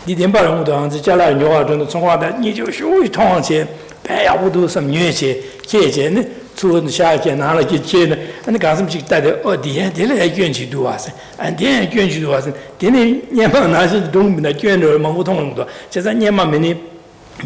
니된 바람도 한지 잘라 요아도 총화다 니就쇼이 통제 배야부도 섬녀제 제제는 주는 샤게 나라게 제는 아니 가슴씩 따데 어디에 될래 견지도 와서 안데 견지도 와서 되네 녀만 나시 동문나 견을 망고통도 제가 녀만면이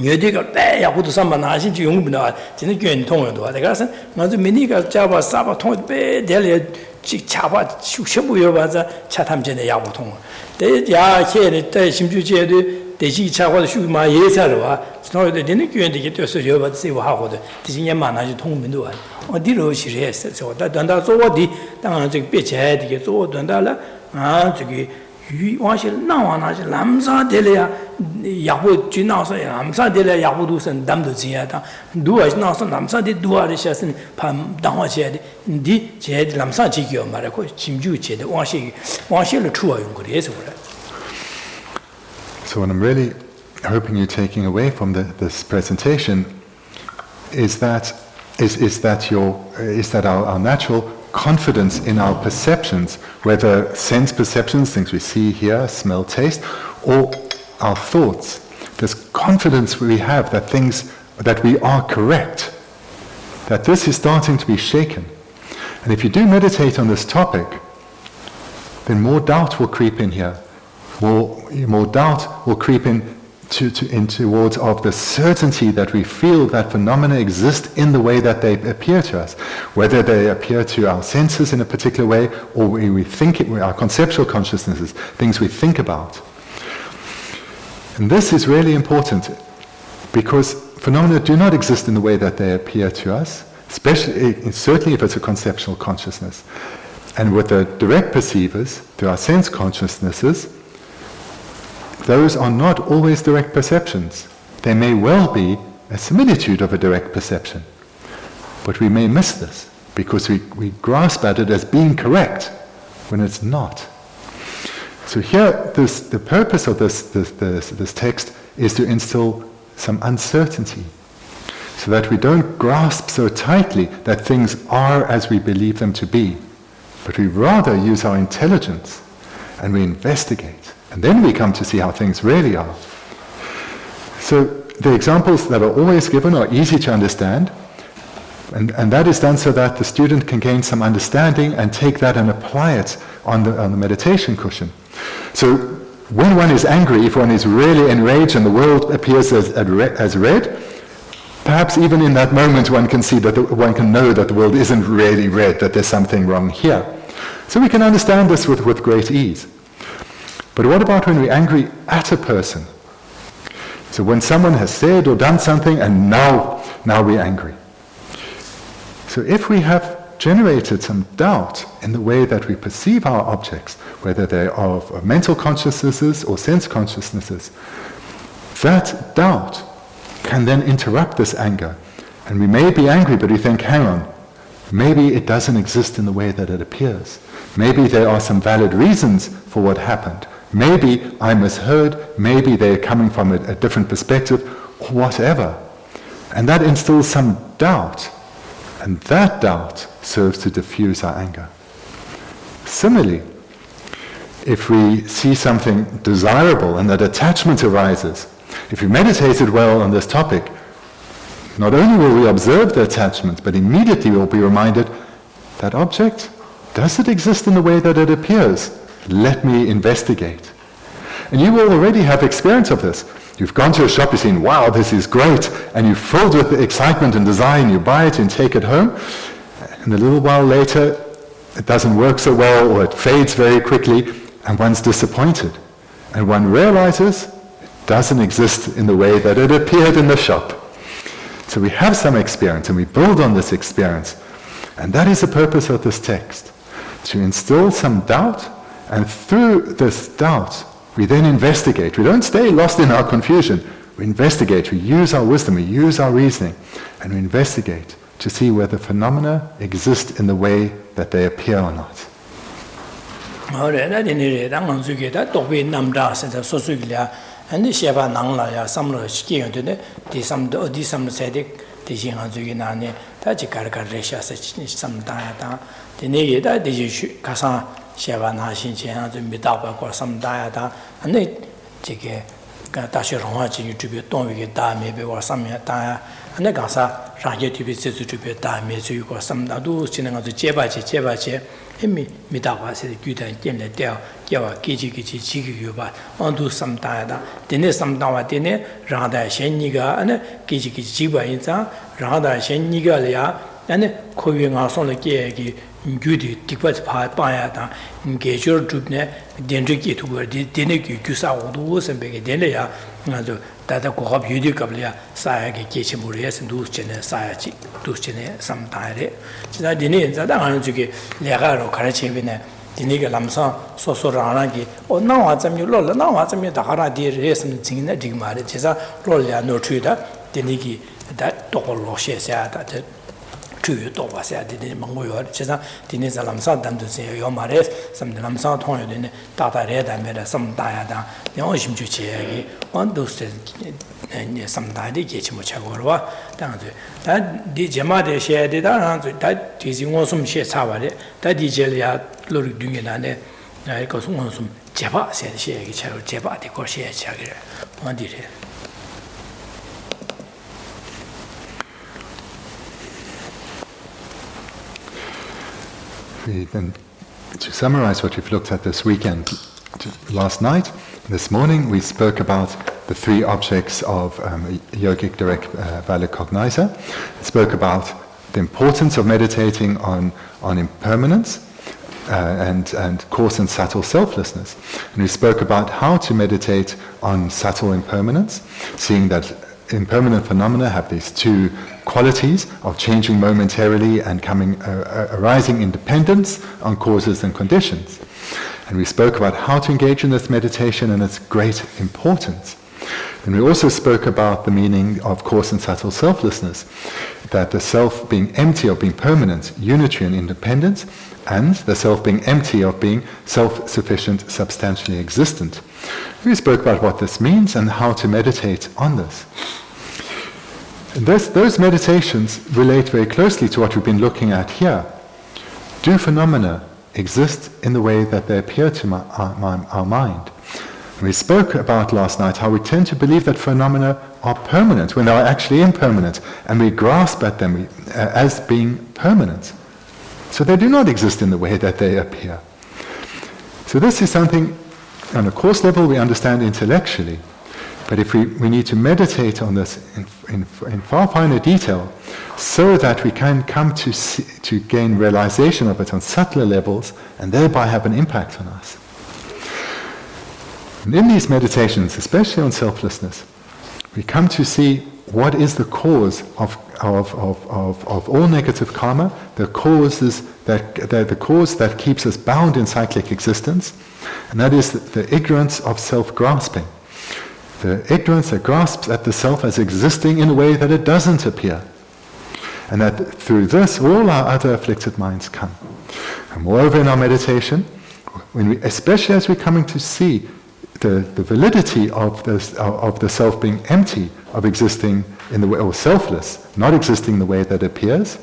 녀디가 배야부도 삼만 나신지 용문나 진짜 견통도 와 내가 맞아 미니가 잡아 싸바 통 배될 차바 슈셔부여 봐서 차탐전에 야구통 대야 해에 대 심주제의 대시 차고도 슈마 예사로 와 스토리도 되는 교회들이 돼서 여봐 세고 하고도 대신에 만나지 통문도 와 어디로 시리했어 저다 단다 저어디 당한 저 배제 되게 저어던다라 아 저기 유와실 나와나지 남사들이야 야구 지나서 남사들이야 야구도 선 담도 지야다 누가 나서 남사들 누가를 샷은 밤 당화셔야 니 제들 남사 지기요 말고 짐주 제대 와실을 추어용 그래서 그래. So what I'm really hoping you're taking away from this presentation is that our natural confidence in our perceptions, whether sense perceptions, things we see, hear, smell, taste, or our thoughts. This confidence we have that we are correct, that this is starting to be shaken. And if you do meditate on this topic, then more doubt will creep in here. More doubt will creep in towards of the certainty that we feel that phenomena exist in the way that they appear to us, whether they appear to our senses in a particular way, or we think it, our conceptual consciousnesses, things we think about. And this is really important, because phenomena do not exist in the way that they appear to us, certainly if it's a conceptual consciousness. And with the direct perceivers, through our sense consciousnesses, those are not always direct perceptions. They may well be a similitude of a direct perception. But we may miss this, because we grasp at it as being correct, when it's not. So here, the purpose of this text is to instill some uncertainty, so that we don't grasp so tightly that things are as we believe them to be, but we rather use our intelligence and we investigate. And then we come to see how things really are. So the examples that are always given are easy to understand, and that is done so that the student can gain some understanding and take that and apply it on the meditation cushion. So when one is angry, if one is really enraged and the world appears as red, perhaps even in that moment one can see that one can know that the world isn't really red, that there's something wrong here. So we can understand this with great ease. But what about when we're angry at a person? So when someone has said or done something and now we're angry. So if we have generated some doubt in the way that we perceive our objects, whether they are of mental consciousnesses or sense consciousnesses, that doubt can then interrupt this anger. And we may be angry, but we think, hang on, maybe it doesn't exist in the way that it appears. Maybe there are some valid reasons for what happened. Maybe I misheard, maybe they're coming from a different perspective, or whatever. And that instills some doubt. And that doubt serves to diffuse our anger. Similarly, if we see something desirable and that attachment arises, if we meditated well on this topic, not only will we observe the attachment, but immediately we'll be reminded, that object, does it exist in the way that it appears? Let me investigate. And you will already have experience of this. You've gone to a shop, you've seen, wow, this is great, and you're filled with excitement and desire, and you buy it and take it home, and a little while later, it doesn't work so well, or it fades very quickly, and one's disappointed. And one realizes it doesn't exist in the way that it appeared in the shop. So we have some experience, and we build on this experience. And that is the purpose of this text, to instill some doubt, and through this doubt, we then investigate. We don't stay lost in our confusion. We investigate, we use our wisdom, we use our reasoning, and we investigate to see whether phenomena exist in the way that they appear or not. Gudi tikpat paya ta ngejor dubne dendri ki tu dene ki kusa odu sembe dene ya ngazo dada ko yudi kablia saya ke keche mures dus chene saya chi dus chene samtare chida dene zada han juge lega ro khare chebine dene ke lamsa so so rana ki o na wa cham lo na wa cham da khara di resm jingna digmare chesa lo ya no thuida dene ki da to lo she sa da to to was ya de mango yo chesa dine za lamsa dam de se yo mare sam de lamsa thon yo de ta ta re da me da sam da ya da yo shim chu che gi on do se ne sam da de ge chi mo cha go ro da de da di jema de she de da da di ji ngo sum she cha ba de da di je ya lo ri dung na ne na ko sum ngo sum je ba se de she gi cha je ba de ko she cha gi on di re. Then, to summarize what we've looked at this weekend, last night, this morning, we spoke about the three objects of yogic direct valid cognizer. We spoke about the importance of meditating on impermanence and coarse and subtle selflessness. And we spoke about how to meditate on subtle impermanence, seeing that impermanent phenomena have these two qualities of changing momentarily and arising in dependence on causes and conditions. And we spoke about how to engage in this meditation and its great importance. And we also spoke about the meaning of coarse and subtle selflessness, that the self being empty of being permanent, unitary and independent, and the self being empty of being self-sufficient, substantially existent. We spoke about what this means and how to meditate on this. And those meditations relate very closely to what we've been looking at here. Do phenomena exist in the way that they appear to our mind? And we spoke about last night how we tend to believe that phenomena are permanent when they are actually impermanent, and we grasp at them as being permanent. So they do not exist in the way that they appear. So this is something, on a course level, we understand intellectually. But if we need to meditate on this in far finer detail, so that we can come to gain realization of it on subtler levels, and thereby have an impact on us. And in these meditations, especially on selflessness, we come to see what is the cause of all negative karma, the cause that keeps us bound in cyclic existence, and that is the ignorance of self-grasping. The ignorance that grasps at the self as existing in a way that it doesn't appear. And that through this, all our other afflicted minds come. And moreover, in our meditation, especially as we're coming to see the validity of the self being empty of existing in the way, or selfless, not existing in the way that appears,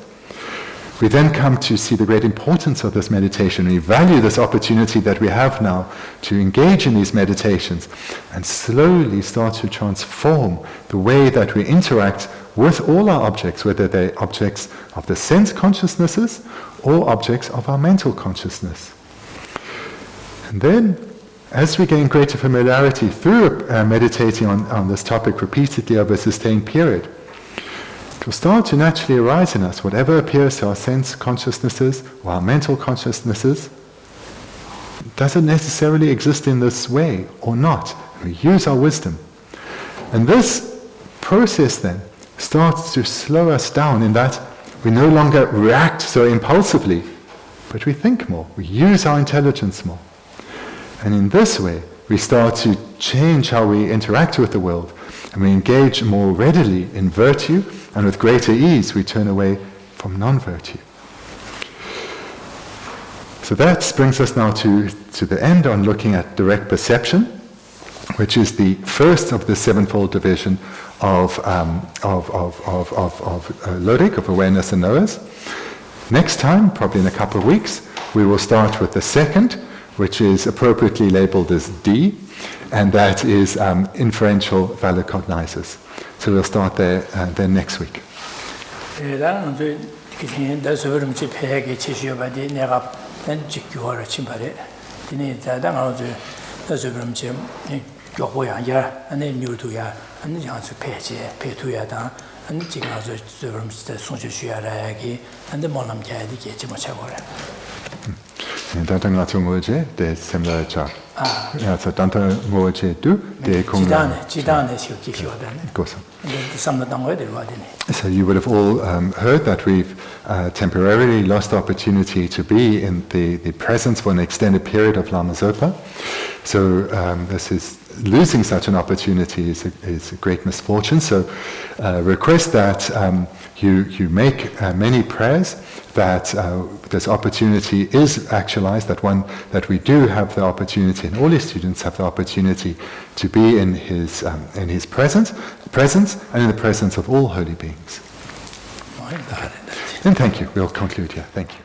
we then come to see the great importance of this meditation. We value this opportunity that we have now to engage in these meditations and slowly start to transform the way that we interact with all our objects, whether they're objects of the sense consciousnesses or objects of our mental consciousness. And then, as we gain greater familiarity through meditating on this topic repeatedly over a sustained period, it will start to naturally arise in us. Whatever appears to our sense consciousnesses or our mental consciousnesses doesn't necessarily exist in this way or not. We use our wisdom. And this process then starts to slow us down in that we no longer react so impulsively, but we think more, we use our intelligence more. And in this way, we start to change how we interact with the world, and we engage more readily in virtue, and with greater ease we turn away from non-virtue. So that brings us now to the end on looking at direct perception, which is the first of the sevenfold division of Lorig, of awareness and knowers. Next time, probably in a couple of weeks, we will start with the second, which is appropriately labeled as D, and that is inferential valid cognizers. So we'll start there then next week. Danta ngatu ngoje de semla cha. Ya sa danta ngoje du de kong. Jidane shu ki shu dan. So you would have all heard that we've temporarily lost the opportunity to be in the presence for an extended period of Lama Zopa. So this is losing such an opportunity is a great misfortune. So request that you make many prayers, that this opportunity is actualized, that we do have the opportunity, and all his students have the opportunity to be in his presence, and in the presence of all holy beings. And thank you. We'll conclude here. Thank you.